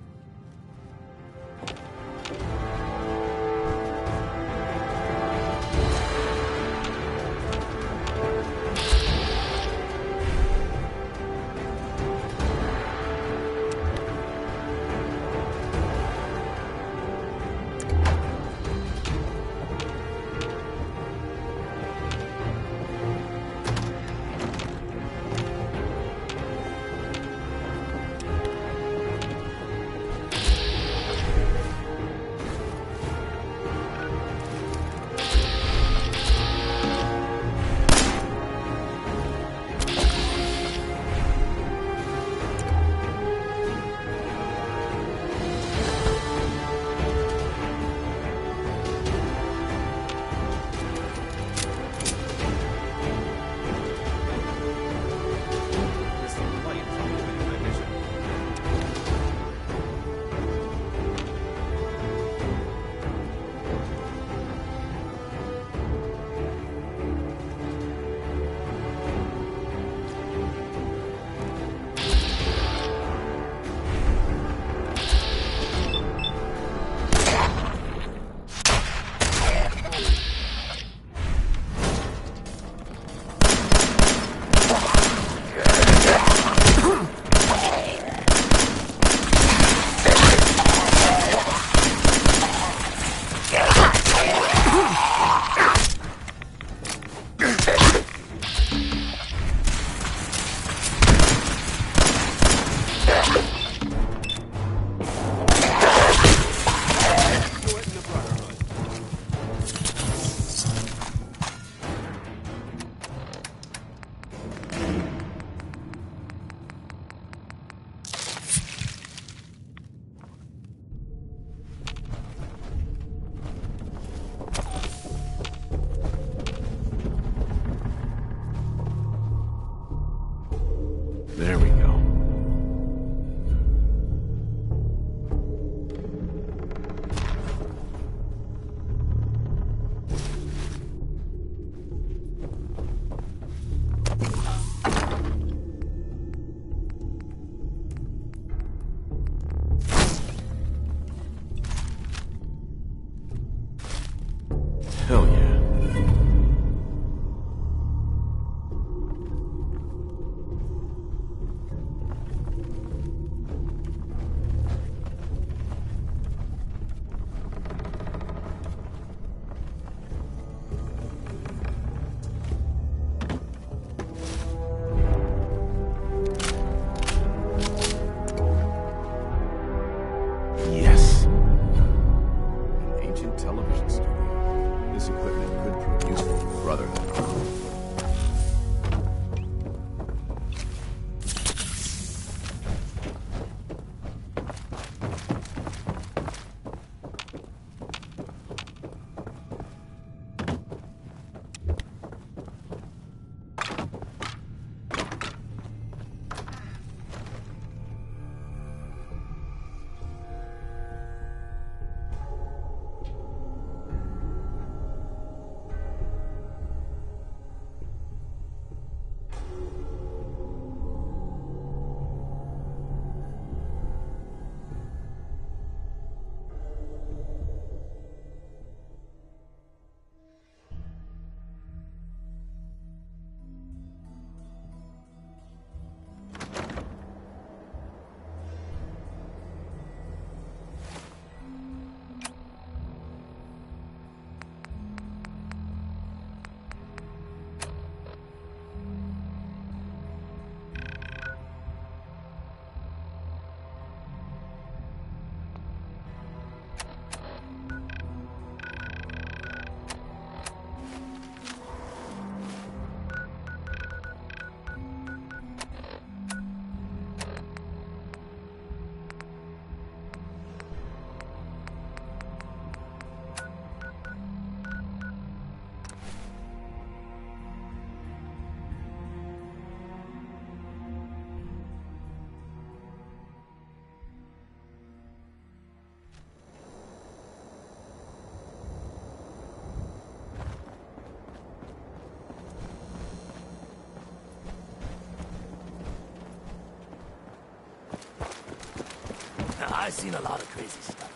Hell yeah. Yes. An ancient television studio. This equipment could prove useful to the Brotherhood. I've seen a lot of crazy stuff.